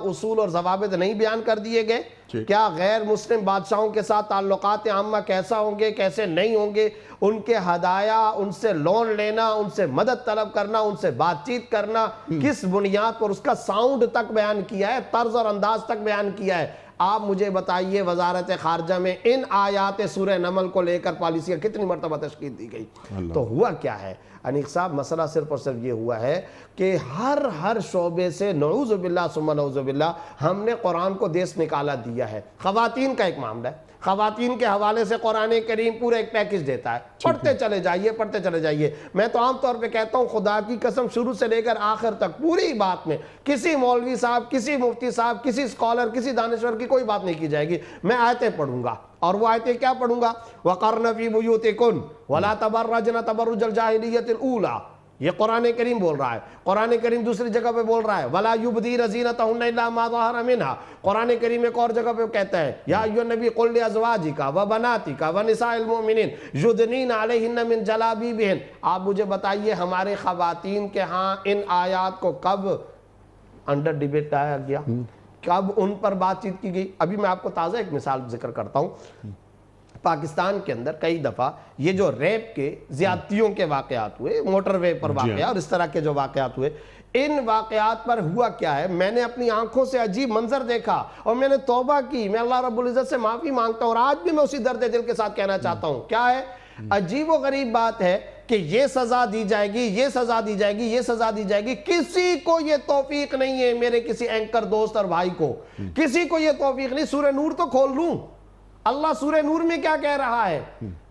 [SPEAKER 3] اصول اور ضوابط نہیں بیان کر دیے گئے؟ کیا غیر مسلم بادشاہوں کے ساتھ تعلقات عامہ کیسا ہوں گے، کیسے نہیں ہوں گے، ان کے ہدایہ، ان سے لون لینا، ان سے مدد طلب کرنا، ان سے بات چیت کرنا، کس بنیاد پر، اس کا ساؤنڈ تک بیان کیا ہے، طرز اور انداز تک بیان کیا ہے۔ آپ مجھے بتائیے وزارت خارجہ میں ان آیات سورہ نمل کو لے کر پالیسیاں کتنی مرتبہ تشکیل دی گئی؟ تو ہوا کیا ہے انیق صاحب؟ مسئلہ صرف اور صرف یہ ہوا ہے کہ ہر شعبے سے نعوذ باللہ ثم نعوذ باللہ ہم نے قرآن کو دیس نکالا دیا ہے۔ خواتین کا ایک معاملہ ہے، خواتین کے حوالے سے قرآن کریم پورا ایک پیکج دیتا ہے، پڑھتے چلے جائیے۔ میں تو عام طور پہ کہتا ہوں، خدا کی قسم، شروع سے لے کر آخر تک پوری بات میں کسی مولوی صاحب، کسی مفتی صاحب، کسی اسکالر، کسی دانشور کی کوئی بات نہیں کی جائے گی۔ میں آیتیں پڑھوں گا، اور وہ آیتیں کیا پڑھوں گا؟ وَقَرْنَ فِي بُيُوتِكُنَّ وَلَا تَبَرَّجْنَ تَبَرُّجَ الْجَاهِلِيَّةِ الْأُولَىٰ، یہ قرآن کریم بول رہا ہے۔ قرآن کریم دوسری جگہ پہ بول رہا ہے وَلَا يُبْدِينَ زِينَتَهُنَّ إِلَّا مَا ظَهَرَ مِنْهَا، قرآن کریم ایک اور جگہ پہ کہتا ہے یا ایھا النبی قل لأزواجک وبناتک ونساء المؤمنین یدنین علیہن من جلابیبہن۔ آپ مجھے بتائیے ہمارے خواتین کے ہاں ان آیات کو کب انڈر ڈیبیٹ لایا گیا؟ کب ان پر بات چیت کی گئی؟ ابھی میں آپ کو تازہ ایک مثال ذکر کرتا ہوں. پاکستان کے اندر کئی دفعہ یہ جو ریپ کے زیادتیوں کے واقعات ہوئے، موٹر وے پر واقعات اور اس طرح کے جو واقعات ہوئے، ان واقعات پر ہوا کیا ہے، میں نے اپنی آنکھوں سے عجیب منظر دیکھا اور میں نے توبہ کی. میں اللہ رب العزت سے معافی مانگتا ہوں اور آج بھی میں اسی درد دل کے ساتھ کہنا چاہتا ہوں. کیا ہے؟ عجیب و غریب بات ہے کہ یہ سزا دی جائے گی، یہ سزا دی جائے گی، یہ سزا دی جائے گی. کسی کو یہ توفیق نہیں ہے، میرے کسی اینکر دوست اور بھائی کو کسی کو یہ توفیق نہیں. سورہ نور تو کھول لوں، اللہ سورہ نور میں کیا کہہ رہا ہے؟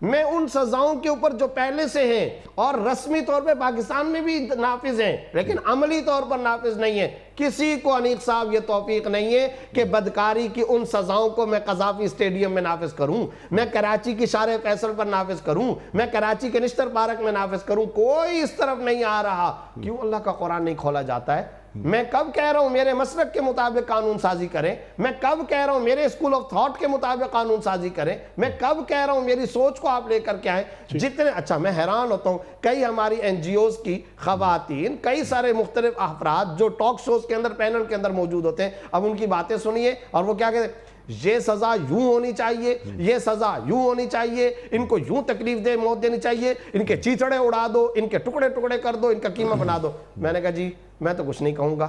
[SPEAKER 3] میں ان سزاؤں کے اوپر جو پہلے سے ہیں اور رسمی طور پہ پاکستان میں بھی نافذ ہیں لیکن عملی طور پر نافذ نہیں ہے. کسی کو انیق صاحب یہ توفیق نہیں ہے کہ بدکاری کی ان سزاؤں کو میں قذافی اسٹیڈیم میں نافذ کروں، میں کراچی کی شارع فیصل پر نافذ کروں، میں کراچی کے نشتر پارک میں نافذ کروں. کوئی اس طرف نہیں آ رہا. کیوں اللہ کا قرآن نہیں کھولا جاتا ہے؟ میں کب کہہ رہا ہوں میرے مسلک کے مطابق قانون سازی کریں، میں کب کہہ رہا ہوں میرے اسکول آف تھاٹ کے مطابق قانون سازی کریں، میں کب کہہ رہا ہوں میری سوچ کو آپ لے کر کے آئیں. جتنے اچھا میں حیران ہوتا ہوں، کئی ہماری این جی اوز کی خواتین، کئی سارے مختلف افراد جو ٹاک شوز کے اندر پینل کے اندر موجود ہوتے ہیں، اب ان کی باتیں سنیے اور وہ کیا کہتے ہیں، یہ سزا یوں ہونی چاہیے، یہ سزا یوں ہونی چاہیے، ان کو یوں تکلیف دے موت دینی چاہیے، ان کے چیچڑے اڑا دو، ان کے ٹکڑے ٹکڑے کر دو، ان کا قیمہ بنا دو. میں نے کہا جی میں تو کچھ نہیں کہوں گا،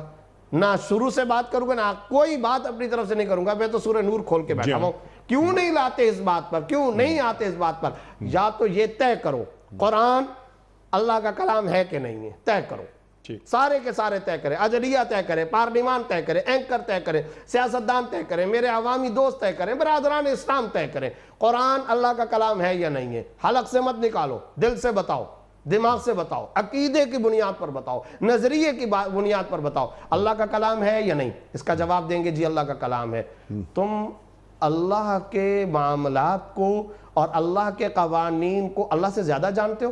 [SPEAKER 3] نہ شروع سے بات کروں گا، نہ کوئی بات اپنی طرف سے نہیں کروں گا. میں تو سورہ نور کھول کے بیٹھا ہوں. کیوں نہیں لاتے اس بات پر؟ کیوں نہیں آتے اس بات پر؟ یا تو یہ طے کرو قرآن اللہ کا کلام ہے کہ نہیں ہے، طے کرو. سارے کے سارے طے کریں، عدلیہ طے کریں، پارلیمان طے کریں، اینکر طے کریں، سیاستدان طے کریں، میرے عوامی دوست طے کریں، برادران اسلام طے کریں. قرآن اللہ کا کلام ہے یا نہیں ہے؟ حلق سے مت نکالو، دل سے بتاؤ، دماغ سے بتاؤ، عقیدے کی بنیاد پر بتاؤ، نظریے کی بنیاد پر بتاؤ. اللہ کا کلام ہے یا نہیں؟ اس کا جواب دیں گے جی اللہ کا کلام ہے. تم اللہ کے معاملات کو اور اللہ کے قوانین کو اللہ سے زیادہ جانتے ہو؟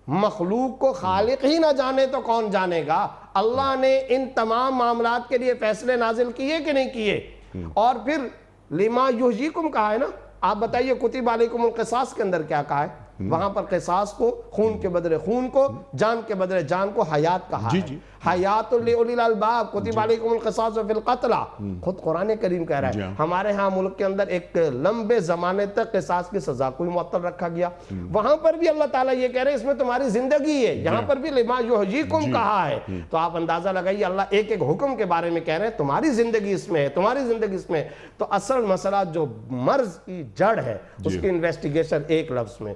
[SPEAKER 3] مخلوق کو خالق ہی نہ جانے تو کون جانے گا؟ اللہ نے ان تمام معاملات کے لیے فیصلے نازل کیے کہ نہیں کیے؟ اور پھر لما یحییکم کہا ہے نا. آپ بتائیے کتب علیکم القصاص کے اندر کیا کہا ہے؟ وہاں پر قصاص کو، خون کے بدلے خون کو، جان کے بدلے جان کو حیات کہا ہے. حیات لأولی الالباب، کتب علیکم القصاص فی القتل. خود قرآن کریم کہہ رہا ہے. ہمارے ہاں ملک کے اندر ایک لمبے زمانے تک قصاص کی سزا کو ہی معطل رکھا گیا. وہاں پر بھی اللہ تعالیٰ یہ کہہ رہے ہیں اس میں تمہاری زندگی ہے. یہاں پر بھی لما یحییکم کہا ہے. تو آپ اندازہ لگائیے اللہ ایک ایک حکم کے بارے میں کہہ رہے ہیں تمہاری زندگی اس میں ہے، تمہاری زندگی اس میں ہے. تو اصل مسئلہ جو مرض کی جڑ ہے اس کی انویسٹیگیشن ایک لفظ میں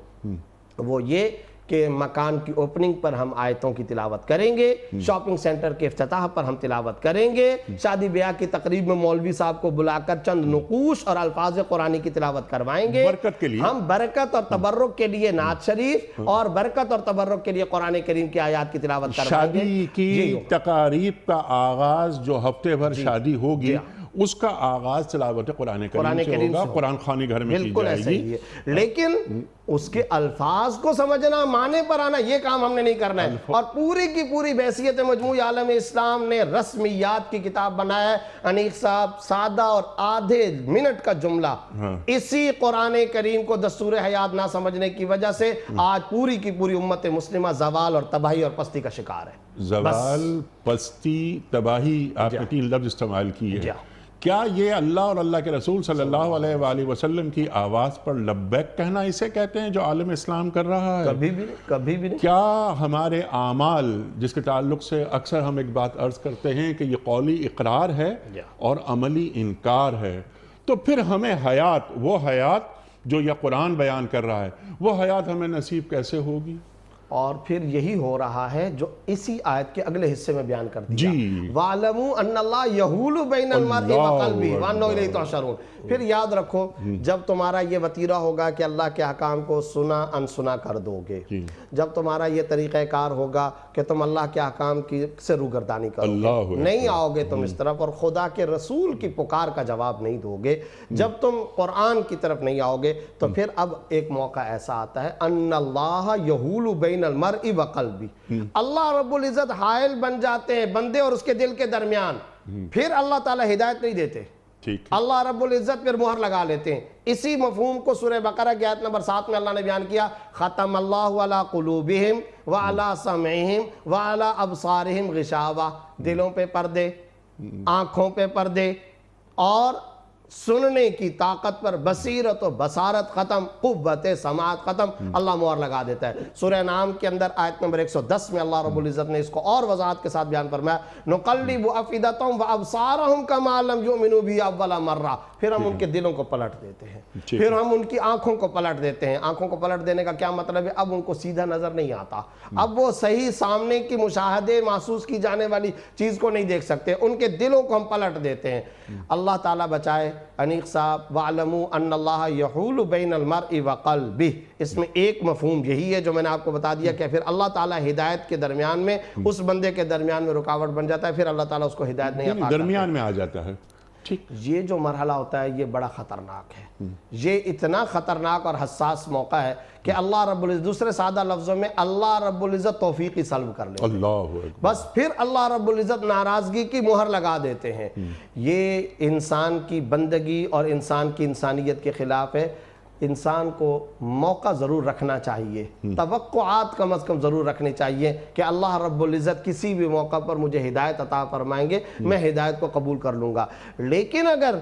[SPEAKER 3] وہ یہ کہ مکان کی اوپننگ پر ہم آیتوں کی تلاوت کریں گے، شاپنگ سینٹر کے افتتاح پر ہم تلاوت کریں گے، شادی بیاہ کی تقریب میں مولوی صاحب کو بلا کر چند نقوش اور الفاظ قرآنی کی تلاوت کروائیں گے،
[SPEAKER 2] برکت کے لیے.
[SPEAKER 3] ہم برکت اور تبرک کے لیے نعت شریف اور برکت اور تبرک کے لیے قرآن کریم کی آیات کی تلاوت کروائیں گے.
[SPEAKER 2] شادی کی تقاریب کا آغاز جو ہفتے بھر شادی ہوگی اس کا آغاز تلاوت قرآن کریم سے ہوگا، قرآن خوانی گھر میں کی جائے گی.
[SPEAKER 3] لیکن اس کے الفاظ کو سمجھنا، معنی پر آنا، یہ کام ہم نے نہیں کرنا ہے. اور پوری کی پوری بحثیت مجموعی عالم اسلام نے رسمیات کی کتاب بنایا ہے. انیق صاحب سادہ اور آدھے منٹ کا جملہ اسی قرآن کریم کو دستور حیات نہ سمجھنے کی وجہ سے آج پوری کی پوری امت مسلمہ زوال اور تباہی اور پستی کا شکار ہے.
[SPEAKER 2] زوال، پستی، تباہی، آپ نے 3 لفظ استعمال کیے. کیا یہ اللہ اور اللہ کے رسول صلی اللہ علیہ وآلہ وسلم کی آواز پر لبیک کہنا اسے کہتے ہیں جو عالم اسلام کر رہا ہے؟
[SPEAKER 3] کبھی بھی نہیں، کبھی بھی نہیں.
[SPEAKER 2] کیا ہمارے اعمال جس کے تعلق سے اکثر ہم ایک بات عرض کرتے ہیں کہ یہ قولی اقرار ہے اور عملی انکار ہے، تو پھر ہمیں حیات، وہ حیات جو یہ قرآن بیان کر رہا ہے، وہ حیات ہمیں نصیب کیسے ہوگی؟
[SPEAKER 3] اور پھر یہی ہو رہا ہے جو اسی آیت کے اگلے حصے میں بیان کر دیا. وَعْلَمُوا أَنَّ اللَّهَ يَحُولُ بَيْنَ الْمَرْءِ وَقَلْبِهِ وَأَنَّهُ إِلَيْهِ تُحْشَرُونَ. پھر یاد رکھو جب تمہارا یہ وطیرہ ہوگا کہ اللہ کے احکام کو سنا انسنا کر دو گے، جب تمہارا یہ طریقہ کار ہوگا کہ تم اللہ کے احکام سے روگردانی کرو گے، نہیں آؤ گے تم اس طرف، اور خدا کے رسول کی پکار کا جواب نہیں دو گے، جب تم قرآن کی طرف نہیں آؤ گے، تو پھر اب ایک موقع ایسا آتا ہے ان اللہ یحول بین المرء وقلبہ. اللہ رب العزت حائل بن جاتے ہیں بندے اور اس کے دل کے درمیان. پھر اللہ تعالی ہدایت نہیں دیتے، اللہ رب العزت پر مہر لگا لیتے ہیں. اسی مفہوم کو سورہ بقرہ کی آیت نمبر 7 میں اللہ نے بیان کیا، ختم اللہ علی قلوبہم وعلی سمعہم وعلی ابصارہم غشاوہ. دلوں پہ پردے، آنکھوں پہ پردے اور سننے کی طاقت پر بصیرت و بصارت ختم، قوت سماعت ختم، اللہ مہر لگا دیتا ہے۔ سورہ نام کے اندر آیت نمبر 110 میں اللہ رب العزت نے اس کو اور وضاحت کے ساتھ بیان فرمایا، نقلب افئدتہم وابصارہم کما لم یؤمنوا بہ اول مرہ، پھر ہم ان کے دلوں کو پلٹ دیتے ہیں، پھر ہم ان کی آنکھوں کو پلٹ دیتے ہیں۔ آنکھوں کو پلٹ دینے کا کیا مطلب ہے؟ اب ان کو سیدھا نظر نہیں آتا، اب وہ صحیح سامنے کی مشاہدے محسوس کی جانے والی چیز کو نہیں دیکھ سکتے، ان کے دلوں کو ہم پلٹ دیتے ہیں۔ اللہ تعالیٰ بچائے۔ انیق صاحب، وَعْلَمُوا أَنَّ اللَّهَ يَحُولُ بَيْنَ الْمَرْءِ وَقَلْبِهِ، اس میں ایک مفہوم یہی ہے جو میں نے آپ کو بتا دیا کہ پھر اللہ تعالیٰ ہدایت کے درمیان میں اس بندے کے درمیان میں رکاوٹ بن جاتا ہے، پھر اللہ تعالیٰ اس کو ہدایت نہیں عطا کرتا،
[SPEAKER 2] درمیان میں آ جاتا ہے۔
[SPEAKER 3] یہ جو مرحلہ ہوتا ہے یہ بڑا خطرناک ہے، یہ اتنا خطرناک اور حساس موقع ہے کہ اللہ رب العزت، دوسرے سادہ لفظوں میں اللہ رب العزت توفیقی سلب کر لیتے ہیں،
[SPEAKER 2] اللہ اکبر،
[SPEAKER 3] بس پھر اللہ رب العزت ناراضگی کی مہر لگا دیتے ہیں۔ یہ انسان کی بندگی اور انسان کی انسانیت کے خلاف ہے۔ انسان کو موقع ضرور رکھنا چاہیے، توقعات کم از کم ضرور رکھنی چاہیے کہ اللہ رب العزت کسی بھی موقع پر مجھے ہدایت عطا فرمائیں گے، میں ہدایت کو قبول کر لوں گا۔ لیکن اگر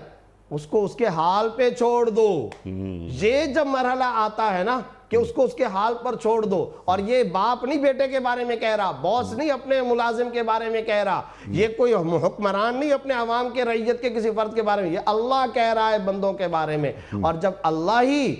[SPEAKER 3] اس کو اس کے حال پہ چھوڑ دو، یہ جب مرحلہ آتا ہے نا کہ اس کو اس کے حال پر چھوڑ دو، اور یہ باپ نہیں بیٹے کے بارے میں کہہ رہا، باس نہیں اپنے ملازم کے بارے میں کہہ رہا، یہ کوئی حکمران نہیں اپنے عوام کے رعیت کے کسی فرد کے بارے میں، یہ اللہ کہہ رہا ہے بندوں کے بارے میں۔ اور جب اللہ ہی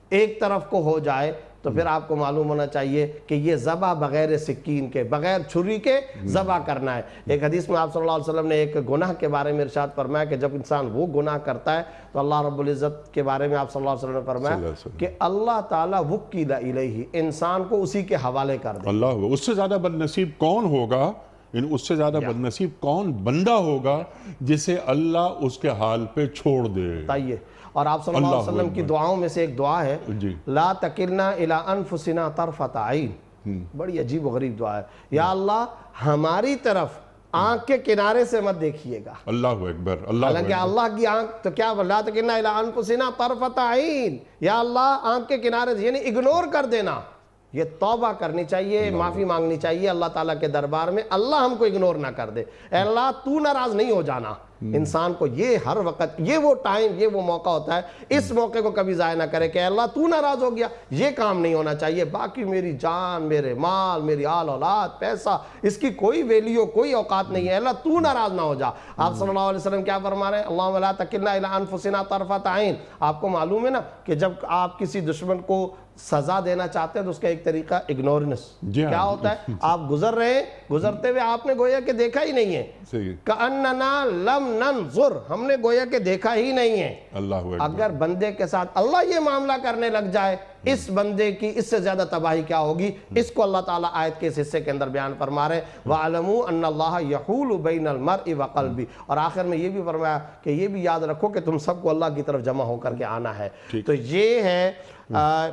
[SPEAKER 3] ایک طرف کو ہو جائے تو پھر آپ کو معلوم ہونا چاہیے کہ یہ ذبح بغیر سکین کے، بغیر چھری کے ذبح کرنا ہے۔ ایک حدیث میں آپ صلی اللہ علیہ وسلم نے ایک گناہ کے بارے میں ارشاد فرمایا کہ جب انسان وہ گناہ کرتا ہے تو اللہ رب العزت کے بارے میں آپ صلی اللہ علیہ وسلم نے فرمایا کہ اللہ تعالیٰ وکیل الیہ، انسان کو اسی کے حوالے کر دے۔
[SPEAKER 2] اللہ، اس سے زیادہ بد نصیب کون ہوگا، اس سے زیادہ بد نصیب کون بندہ ہوگا جسے اللہ اس کے حال پہ چھوڑ دے۔
[SPEAKER 3] بتائیے۔ اور آپ صلی اللہ علیہ وسلم کی دعاؤں میں سے ایک دعا ہے، لا تکلنا الی انفسنا طرفۃ عین، بڑی عجیب و غریب دعا ہے، یا اللہ ہماری طرف آنکھ کے کنارے سے مت دیکھیے گا۔
[SPEAKER 2] اللہ اکبر، اللہ
[SPEAKER 3] حالانکہ اللہ کی آنکھ تو کیا، لا تکلنا الی انفسنا طرفۃ عین، یا اللہ آنکھ کے کنارے سے، یعنی اگنور کر دینا۔ یہ توبہ کرنی چاہیے، معافی مانگنی چاہیے اللہ تعالیٰ کے دربار میں، اللہ ہم کو اگنور نہ کر دے، اے اللہ تو ناراض نہیں ہو جانا۔ انسان کو یہ ہر وقت، یہ وہ ٹائم، یہ وہ موقع ہوتا ہے، اس موقع کو کبھی ضائع نہ کرے کہ اللہ تو ناراض ہو گیا، یہ کام نہیں ہونا چاہیے۔ باقی میری جان، میرے مال، میری آل اولاد، پیسہ، اس کی کوئی ویلیو، کوئی اوقات نہیں ہے، اللہ تو ناراض نہ ہو جا۔ آپ صلی اللہ علیہ وسلم کیا فرما رہے ہیں؟ اللہم لا تکلنا الی انفسنا طرفۃ عین۔ آپ کو معلوم ہے نا کہ جب آپ کسی دشمن کو سزا دینا چاہتے ہیں تو اس کا ایک طریقہ اگنورنس کیا ہوتا ہے؟ آپ گزر رہے ہیں، گزرتے ہوئے آپ نے گویا کہ دیکھا ہی نہیں ہے، کأننا لم ننظر، ہم نے گویا کہ دیکھا ہی نہیں ہے۔
[SPEAKER 2] اللہ
[SPEAKER 3] اگر بندے کے ساتھ اللہ یہ معاملہ کرنے لگ جائے، اس بندے کی اس سے زیادہ تباہی کیا ہوگی؟ اس کو اللہ تعالیٰ آیت کے اس حصے کے اندر بیان فرما رہے ہیں، وَعْلَمُوا أَنَّ اللَّهَ يَحُولُ بَيْنَ الْمَرْءِ وَقَلْبِهِ، اور آخر میں یہ بھی فرمایا کہ یہ بھی یاد رکھو کہ تم سب کو اللہ کی طرف جمع ہو کر کے آنا ہے۔ تو یہ ہے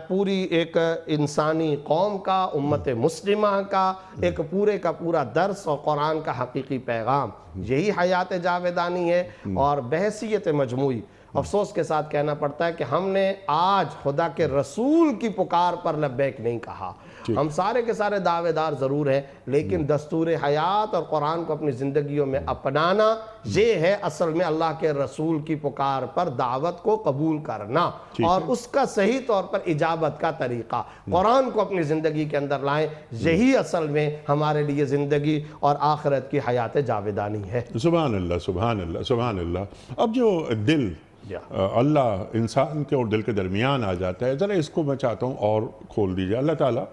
[SPEAKER 3] پوری ایک انسانی قوم کا، امت مسلمہ کا ایک پورے کا پورا درس اور قرآن کا حقیقی پیغام، یہی حیات جاویدانی ہے۔ اور بحیثیت مجموعی افسوس کے ساتھ کہنا پڑتا ہے کہ ہم نے آج خدا کے رسول کی پکار پر لبیک نہیں کہا۔ ہم سارے کے سارے دعوے دار ضرور ہیں، لیکن دستور حیات اور قرآن کو اپنی زندگیوں میں اپنانا، یہ ہے اصل میں اللہ کے رسول کی پکار پر دعوت کو قبول کرنا اور اس کا صحیح طور پر اجابت کا طریقہ۔ قرآن کو اپنی زندگی کے اندر لائیں، یہی اصل میں ہمارے لیے زندگی اور آخرت کی حیات جاویدانی ہے۔
[SPEAKER 2] سبحان اللہ، سبحان اللہ، سبحان اللہ۔ اب جو دل اللہ انسان کے اور دل کے درمیان آ جاتا ہے، ذرا اس کو میں چاہتا ہوں اور کھول دیجیے۔ اللہ تعالیٰ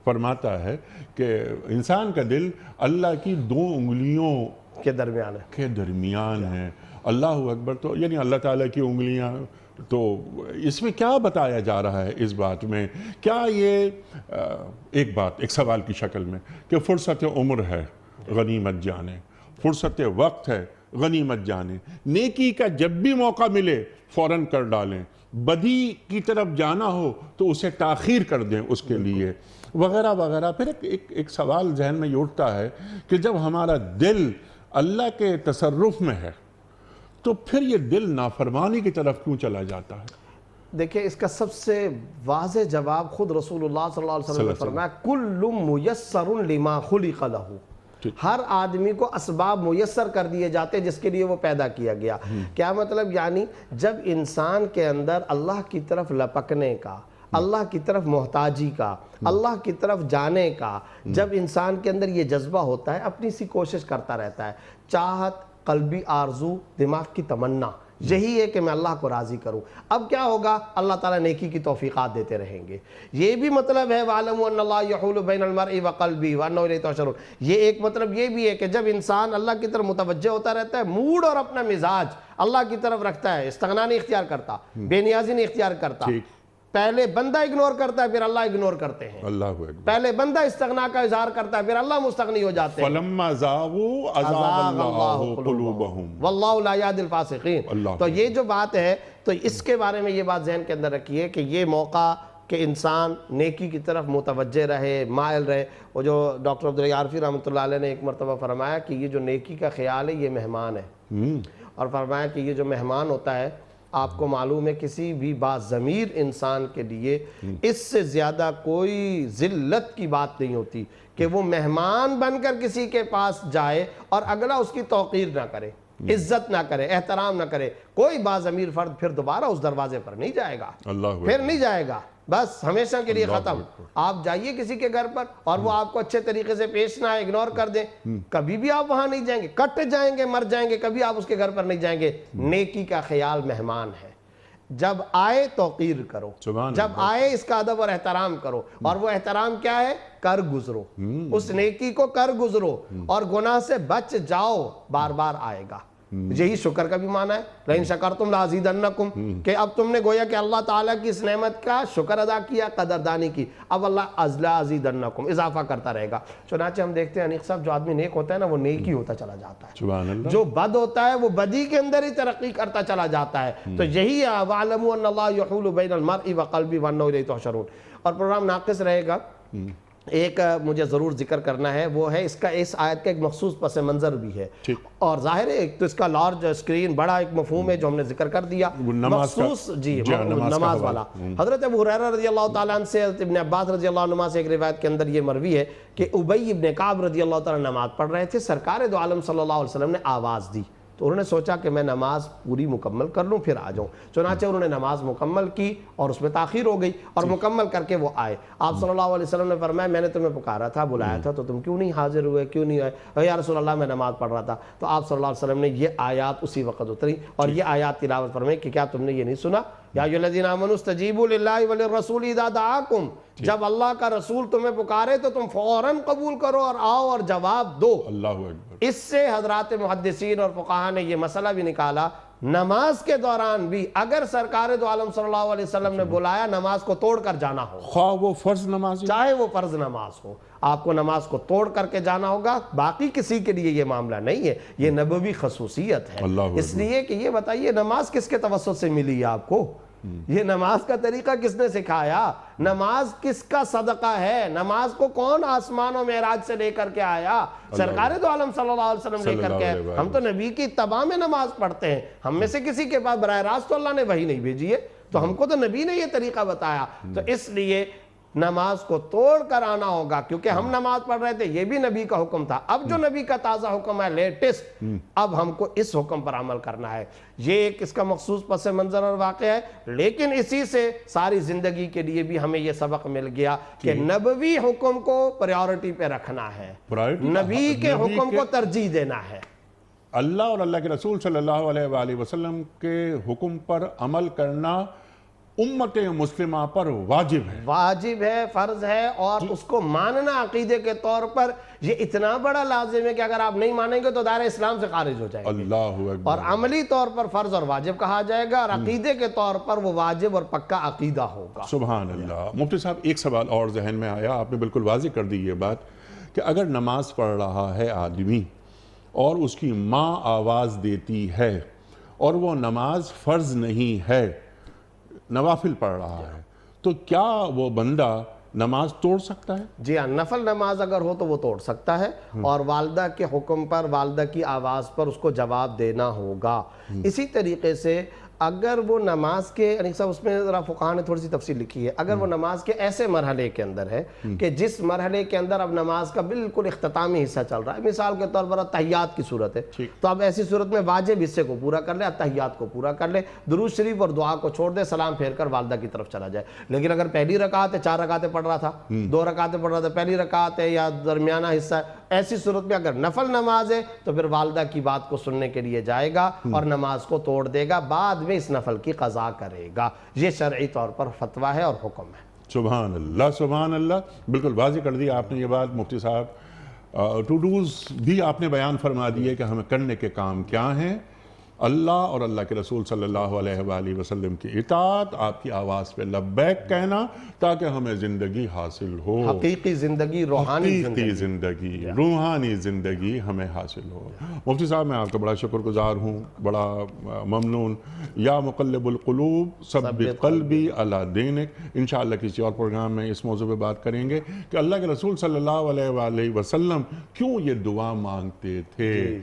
[SPEAKER 2] فرماتا ہے کہ انسان کا دل اللہ کی دو انگلیوں
[SPEAKER 3] کے درمیان ہے۔
[SPEAKER 2] اللہ اکبر۔ تو یعنی اللہ تعالیٰ کی انگلیاں، تو اس میں کیا بتایا جا رہا ہے اس بات میں؟ کیا یہ ایک بات، ایک سوال کی شکل میں کہ فرصت عمر ہے غنیمت جانے، فرصت وقت ہے غنیمت جانے، نیکی کا جب بھی موقع ملے فوراً کر ڈالیں، بدی کی طرف جانا ہو تو اسے تاخیر کر دیں اس کے لیے، وغیرہ وغیرہ۔ پھر ایک سوال ذہن میں اٹھتا ہے کہ جب ہمارا دل اللہ کے تصرف میں ہے تو پھر یہ دل نافرمانی کی طرف کیوں چلا جاتا ہے؟
[SPEAKER 3] دیکھیں اس کا سب سے واضح جواب خود رسول اللہ صلی اللہ علیہ وسلم نے فرمایا، کل میسر لما خلق لہ، ہر آدمی کو اسباب میسر کر دیے جاتے جس کے لیے وہ پیدا کیا گیا. کیا مطلب؟ یعنی جب انسان کے اندر اللہ کی طرف لپکنے کا، اللہ کی طرف محتاجی کا، اللہ کی طرف جانے کا جب انسان کے اندر یہ جذبہ ہوتا ہے، اپنی سی کوشش کرتا رہتا ہے، چاہت، قلبی آرزو، دماغ کی تمنا یہی ہے کہ میں اللہ کو راضی کروں. اب کیا ہوگا؟ اللہ تعالیٰ نیکی کی توفیقات دیتے رہیں گے. یہ بھی مطلب ہے وَعَلَمُوا أَنَّ اللَّهَ يَحُولُ بَيْنَ الْمَرْءِ وَقَلْبِهِ وَأَنَّهُ إِلَيْهِ تُحْشَرُونَ. یہ ایک مطلب یہ بھی ہے کہ جب انسان اللہ کی طرف متوجہ ہوتا رہتا ہے، موڈ اور اپنا مزاج اللہ کی طرف رکھتا ہے، استغنا نہیں اختیار کرتا، بے نیازی نہیں اختیار کرتا. پہلے بندہ اگنور کرتا ہے، پھر اللہ اگنور کرتے ہیں. اللہ اکبر. پہلے بندہ استغنا کا اظہار کرتا ہے، پھر اللہ مستغنی ہو جاتے ہیں.
[SPEAKER 2] فَلَمَّا زَاغُوا أَزَاغَ اللَّهُ قُلُوبَهُم
[SPEAKER 3] وَاللَّهُ لَا يَهْدِي الْفَاسِقِينَ. تو یہ جو بات ہے، تو اس کے بارے میں یہ بات ذہن کے اندر رکھیے کہ یہ موقع کہ انسان نیکی کی طرف متوجہ رہے، مائل رہے. وہ جو ڈاکٹر عبداللہ عارفی رحمۃ اللہ علیہ نے ایک مرتبہ فرمایا کہ یہ جو نیکی کا خیال ہے یہ مہمان ہے، اور فرمایا کہ یہ جو مہمان ہوتا ہے، آپ کو معلوم ہے کسی بھی باضمیر انسان کے لیے اس سے زیادہ کوئی ذلت کی بات نہیں ہوتی کہ وہ مہمان بن کر کسی کے پاس جائے اور اگلا اس کی توقیر نہ کرے، عزت نہ کرے، احترام نہ کرے. کوئی باضمیر فرد پھر دوبارہ اس دروازے پر نہیں جائے گا، پھر نہیں جائے گا، بس ہمیشہ کے لیے ختم. آپ جائیے کسی کے گھر پر اور وہ آپ کو اچھے طریقے سے پیش نہ آئے، اگنور کر دیں، کبھی بھی آپ وہاں نہیں جائیں گے، کٹ جائیں گے، مر جائیں گے، کبھی آپ اس کے گھر پر نہیں جائیں گے. نیکی کا خیال مہمان ہے، جب آئے توقیر کرو، جب آئے اس کا ادب اور احترام کرو، اور وہ احترام کیا ہے؟ کر گزرو، اس نیکی کو کر گزرو، اور گناہ سے بچ جاؤ، بار بار آئے گا. یہی شکر کا بھی معنی ہے، لَإِن شَكَرْتُمْ لَأَزِيدَنَّكُمْ، کہ اب تم نے گویا کہ اللہ تعالیٰ کی اس نعمت کا شکر ادا کیا، قدردانی کی، اب اللہ لَأَزِيدَنَّكُمْ اضافہ کرتا رہے گا. چنانچہ ہم دیکھتے ہیں انیق صاحب، جو آدمی نیک ہوتا ہے نا وہ نیکی ہوتا چلا جاتا ہے، جو بد ہوتا ہے وہ بدی کے اندر ہی ترقی کرتا چلا جاتا ہے. تو یہی ہے وَعَلَمُوا أَنَّ اللَّهَ يَحُولُ بَيْنَ الْمَرْءِ وَقَلْبِهِ وَأَنَّهُ إِلَيْهِ تُحْشَرُونَ. اور پروگرام ناقص رہے گا، ایک مجھے ضرور ذکر کرنا ہے، وہ ہے اس آیت کا ایک مخصوص پس منظر بھی ہے، اور ظاہر ہے ایک تو اس کا لارج اسکرین، بڑا ایک مفہوم ہے جو ہم نے ذکر کر دیا، مخصوص نماز والا. حضرت ابو ہریرہ رضی اللہ تعالیٰ عنہ سے، ابن عباس رضی اللہ عنہ سے ایک روایت کے اندر یہ مروی ہے کہ ابی ابن کعب رضی اللہ تعالیٰ نماز پڑھ رہے تھے، سرکار دو عالم صلی اللہ علیہ وسلم نے آواز دی، تو انہوں نے سوچا کہ میں نماز پوری مکمل کر لوں پھر آ جاؤں. چنانچہ انہوں نے نماز مکمل کی اور اس میں تاخیر ہو گئی، اور مکمل کر کے وہ آئے. آپ صلی اللہ علیہ وسلم نے فرمایا میں نے تمہیں پکارا تھا، بلایا تھا، تو تم کیوں نہیں حاضر ہوئے، کیوں نہیں آئے؟ یا رسول اللہ میں نماز پڑھ رہا تھا. تو آپ صلی اللہ علیہ وسلم نے یہ آیات اسی وقت اتری اور یہ آیات تلاوت فرمائی کہ کیا تم نے یہ نہیں سنا؟ یا ایھا الذین آمنوا استجیبوا للہ وللرسول اذا دعاکم، جب اللہ کا رسول تمہیں پکارے تو تم فوراً قبول کرو اور آؤ اور جواب دو. اللہ اکبر. اس سے حضرات محدثین اور فقہاء نے یہ مسئلہ بھی نکالا، نماز کے دوران بھی اگر سرکار دو عالم صلی اللہ علیہ وسلم نے بلایا، نماز کو توڑ کر جانا ہو، خواہ وہ فرض نماز، چاہے وہ فرض نماز ہو، آپ کو نماز کو توڑ کر کے جانا ہوگا. باقی کسی کے لیے یہ معاملہ نہیں ہے، یہ نبوی خصوصیت ہے. اس لیے کہ یہ بتائیے نماز کس کے توسط سے ملی ہے آپ کو؟ یہ نماز کا طریقہ کس نے سکھایا؟ نماز کس کا صدقہ ہے؟ نماز کو کون آسمان و معراج سے لے کر کے آیا؟ سرکار دو عالم صلی اللہ علیہ وسلم لے کر کے. ہم تو نبی کی اتباع میں نماز پڑھتے ہیں، ہم میں سے کسی کے پاس براہ راست تو اللہ نے وحی نہیں بھیجی ہے، تو ہم کو تو نبی نے یہ طریقہ بتایا. تو اس لیے نماز کو توڑ کر آنا ہوگا، کیونکہ ہم نماز پڑھ رہے تھے، یہ بھی نبی کا حکم تھا. اب جو نبی کا تازہ حکم ہے، لیٹسٹ، اب ہم کو اس حکم پر عمل کرنا ہے. یہ ایک اس کا مخصوص پس منظر اور واقعہ ہے، لیکن اسی سے ساری زندگی کے لیے بھی ہمیں یہ سبق مل گیا کہ نبوی حکم کو پریورٹی پہ رکھنا ہے، نبی کے حکم کو ترجیح دینا ہے.
[SPEAKER 2] اللہ اور اللہ کے رسول صلی اللہ علیہ وآلہ وسلم کے حکم پر عمل کرنا امت مسلمہ پر واجب ہے، واجب ہے، فرض ہے، اور اس کو ماننا عقیدے کے طور پر یہ اتنا بڑا لازم ہے کہ اگر آپ نہیں مانیں گے تو دائرہ اسلام سے خارج ہو جائیں گے. اللہ اکبر. اور عملی طور پر فرض اور واجب کہا جائے گا، اور عقیدے کے طور پر وہ واجب اور پکا عقیدہ ہوگا. سبحان اللہ. مفتی صاحب ایک سوال اور ذہن میں آیا، آپ نے بالکل واضح کر دی یہ بات کہ اگر نماز پڑھ رہا ہے آدمی اور اس کی ماں آواز دیتی ہے اور وہ نماز فرض نہیں ہے، نوافل پڑھ رہا ہے، تو کیا وہ بندہ نماز توڑ سکتا ہے؟ جی ہاں، نفل نماز اگر ہو تو وہ توڑ سکتا ہے، اور والدہ کے حکم پر، والدہ کی آواز پر اس کو جواب دینا ہوگا. اسی طریقے سے
[SPEAKER 3] اگر وہ نماز کے انیق صاحب اس میں ذرا فقہاء نے تھوڑی سی تفصیل لکھی ہے، اگر وہ نماز کے ایسے مرحلے کے اندر ہے کہ جس مرحلے کے اندر اب نماز کا بالکل اختتامی حصہ چل رہا ہے، مثال کے طور پر اتحیات کی صورت ہے، تو اب ایسی صورت میں واجب حصے کو پورا کر لے، اتحیات کو پورا کر لے، درود شریف اور دعا کو چھوڑ دے، سلام پھیر کر والدہ کی طرف چلا جائے۔ لیکن اگر پہلی رکعت ہے، 4 رکعتیں پڑھ رہا تھا، 2 رکعتیں پڑھ رہا تھا، پہلی رکعت ہے یا درمیانہ حصہ ہے، ایسی صورت میں اگر نفل نماز ہے تو پھر والدہ کی بات کو سننے کے لیے جائے گا اور نماز کو توڑ دے گا، بعد میں اس نفل کی قضا کرے گا۔ یہ شرعی طور پر فتویٰ ہے اور حکم ہے۔
[SPEAKER 2] سبحان اللہ، سبحان اللہ، بالکل واضح کر دیا آپ نے یہ بات مفتی صاحب۔ ٹو ڈوز بھی آپ نے بیان فرما دیے کہ ہمیں کرنے کے کام کیا ہیں۔ اللہ اور اللہ کے رسول صلی اللہ علیہ وآلہ وسلم کی اطاعت، آپ کی آواز پہ لبیک کہنا تاکہ ہمیں زندگی حاصل ہو،
[SPEAKER 3] حقیقی زندگی، روحانی
[SPEAKER 2] زندگی، روحانی زندگی ہمیں حاصل ہو۔ مفتی صاحب میں آپ کا بڑا شکر گزار ہوں، بڑا ممنون۔ یا مقلب القلوب ثبت قلبی علی دینک۔ انشاءاللہ کسی اور پروگرام میں اس موضوع پہ بات کریں گے کہ اللہ کے رسول صلی اللہ علیہ وآلہ وسلم کیوں یہ دعا مانگتے تھے۔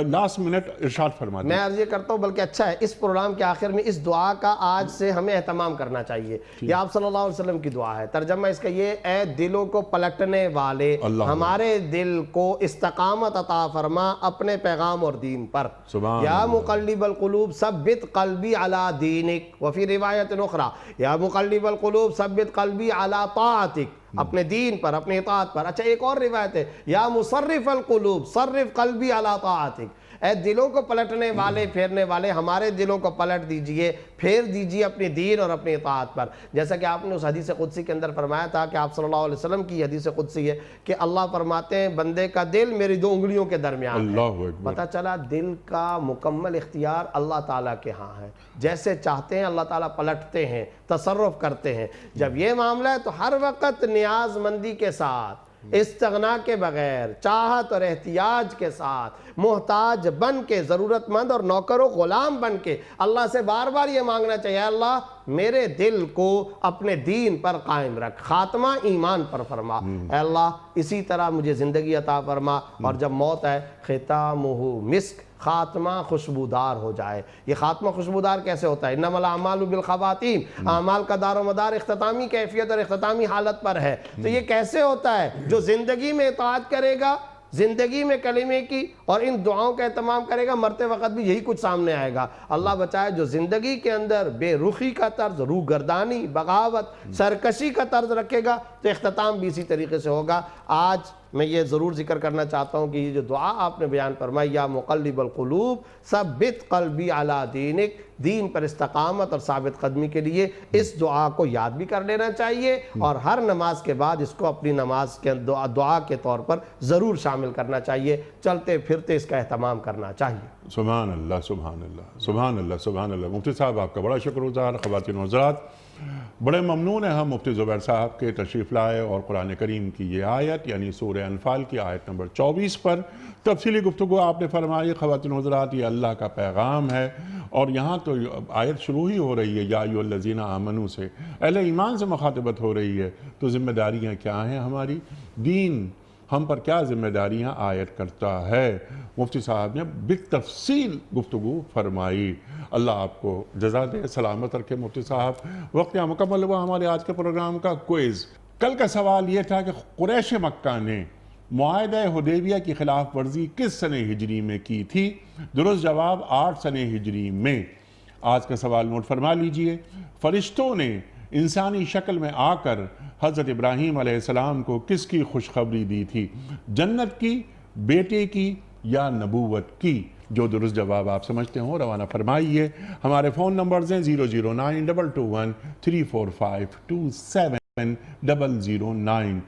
[SPEAKER 2] لاسٹ منٹ ارشاد فرما دیں۔
[SPEAKER 3] میں عرض یہ کرتا ہوں، بلکہ اچھا ہے اس پروگرام کے آخر میں اس دعا کا آج سے ہمیں اہتمام کرنا چاہیے۔ یہ آپ صلی اللہ علیہ وسلم کی دعا ہے، ترجمہ اس کا یہ: اے دلوں کو پلٹنے والے، ہمارے دل کو استقامت عطا فرما اپنے پیغام اور دین پر۔ یا مقلب القلوب ثبت قلبی علی دینک، وفی روایت اخری یا مقلب القلوب ثبت قلبی علی طاعتک، اپنے دین پر، اپنے اطاعت پر۔ اچھا ایک اور روایت ہے، یا مصرف القلوب صرف قلبی علی طاعتک، اے دلوں کو پلٹنے والے، پھیرنے والے، ہمارے دلوں کو پلٹ دیجئے، پھیر دیجئے اپنے دین اور اپنی اطاعت پر۔ جیسا کہ آپ نے اس حدیث قدسی کے اندر فرمایا تھا کہ آپ صلی اللہ علیہ وسلم کی حدیث قدسی ہے کہ اللہ فرماتے ہیں بندے کا دل میری 2 انگلیوں کے درمیان ہے۔ پتہ چلا دل کا مکمل اختیار اللہ تعالیٰ کے ہاں ہے، جیسے چاہتے ہیں اللہ تعالیٰ پلٹتے ہیں، تصرف کرتے ہیں۔ جب یہ معاملہ ہے تو ہر وقت نیاز مندی کے ساتھ، استغنا کے بغیر، چاہت اور احتیاج کے ساتھ، محتاج بن کے، ضرورت مند اور نوکر و غلام بن کے اللہ سے بار بار یہ مانگنا چاہیے: اللہ میرے دل کو اپنے دین پر قائم رکھ، خاتمہ ایمان پر فرما، اے اللہ اسی طرح مجھے زندگی عطا فرما، اور جب موت ہے ختامہ مسک، خاتمہ خوشبودار ہو جائے۔ یہ خاتمہ خوشبودار کیسے ہوتا ہے؟ انما الاعمال بالخواتیم، اعمال کا دار و مدار اختتامی کیفیت اور اختتامی حالت پر ہے۔ تو یہ کیسے ہوتا ہے؟ جو زندگی میں اطاعت کرے گا، زندگی میں کلمے کی اور ان دعاؤں کا اہتمام کرے گا، مرتے وقت بھی یہی کچھ سامنے آئے گا۔ اللہ بچائے جو زندگی کے اندر بے رخی کا طرز، روگردانی، بغاوت، سرکشی کا طرز رکھے گا تو اختتام بھی اسی طریقے سے ہوگا۔ آج میں یہ ضرور ذکر کرنا چاہتا ہوں کہ یہ جو دعا آپ نے بیان فرمائی، یا مقلب القلوب ثبت قلبی علی دینک، دین پر استقامت اور ثابت قدمی کے لیے اس دعا کو یاد بھی کر لینا چاہیے، اور ہر نماز کے بعد اس کو اپنی نماز کے دعا کے طور پر ضرور شامل کرنا چاہیے، چلتے پھرتے اس کا اہتمام کرنا چاہیے۔
[SPEAKER 2] سبحان اللہ، سبحان اللہ، سبحان اللہ، سبحان اللہ۔ مفتی صاحب آپ کا بڑا شکر گزار۔ خواتین و حضرات، بڑے ممنون ہیں ہم مفتی زبیر صاحب کے تشریف لائے اور قرآن کریم کی یہ آیت یعنی سورہ انفال کی آیت نمبر 24 پر تفصیلی گفتگو آپ نے فرمائی۔ خواتین و حضرات، یہ اللہ کا پیغام ہے، اور یہاں تو آیت شروع ہی ہو رہی ہے یا ایھا الذین آمنوا سے، اہل ایمان سے مخاطبت ہو رہی ہے۔ تو ذمہ داریاں کیا ہیں ہماری؟ دین ہم پر کیا ذمہ داریاں عائد کرتا ہے؟ مفتی صاحب نے بالتفصیل گفتگو فرمائی۔ اللہ آپ کو جزا دے، سلامت رکھے مفتی صاحب۔ وقت یہاں مکمل ہوا ہمارے آج کے پروگرام کا کوئز۔ کل کا سوال یہ تھا کہ قریش مکہ نے معاہدہ حدیبیہ کی خلاف ورزی کس سنہ ہجری میں کی تھی؟ درست جواب 8 سنہ ہجری میں۔ آج کا سوال نوٹ فرما لیجئے۔ فرشتوں نے انسانی شکل میں آ کر حضرت ابراہیم علیہ السلام کو کس کی خوشخبری دی تھی؟ جنت کی، بیٹے کی یا نبوت کی؟ جو درست جواب آپ سمجھتے ہوں روانہ فرمائیے۔ ہمارے فون نمبرز ہیں 0092213452709۔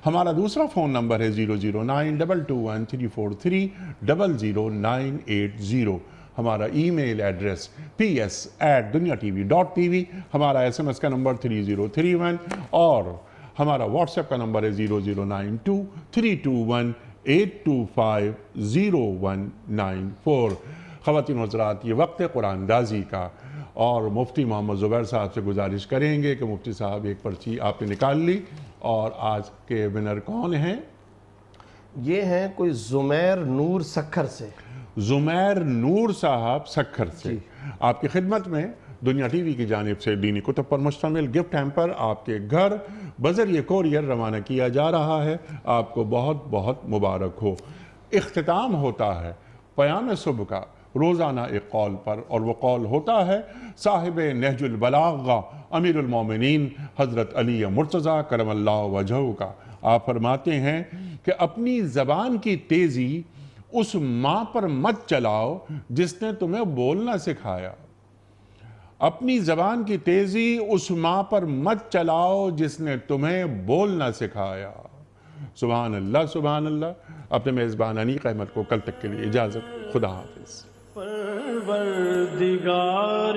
[SPEAKER 2] ہمارا دوسرا فون نمبر ہے 0092213300980۔ ہمارا ای میل ایڈریس ps@dunyatv.tv، ہمارا SMS کا نمبر 3031، اور ہمارا واٹس ایپ کا نمبر ہے 00923258250194۔ خواتین و حضرات، یہ وقت قرآن اندازی کا، اور مفتی محمد زبیر صاحب سے گزارش کریں گے کہ مفتی صاحب ایک پرچی آپ نے نکال لی، اور آج کے ونر کون ہیں؟
[SPEAKER 3] یہ ہیں کوئی زمیر نور سکھر سے۔
[SPEAKER 2] زمیر نور صاحب سکھر سے۔ آپ کی خدمت میں دنیا ٹی وی کی جانب سے دینی کتب پر مشتمل گفٹ ہیمپر آپ کے گھر بذریعہ کوریئر روانہ کیا جا رہا ہے۔ آپ کو بہت بہت مبارک ہو۔ اختتام ہوتا ہے پیام صبح کا روزانہ ایک قول پر، اور وہ قول ہوتا ہے صاحب نہج البلاغہ امیر المومنین حضرت علی مرتضیٰ کرم اللہ وجہہ کا۔ آپ فرماتے ہیں کہ اپنی زبان کی تیزی اس ماں پر مت چلاؤ جس نے تمہیں بولنا سکھایا۔ اپنی زبان کی تیزی اس ماں پر مت چلاؤ جس نے تمہیں بولنا سکھایا۔ سبحان اللہ سبحان اللہ۔ اپنے میزبان انیق احمد کو کل تک کے لیے اجازت۔ خدا حافظ۔
[SPEAKER 1] پروردگار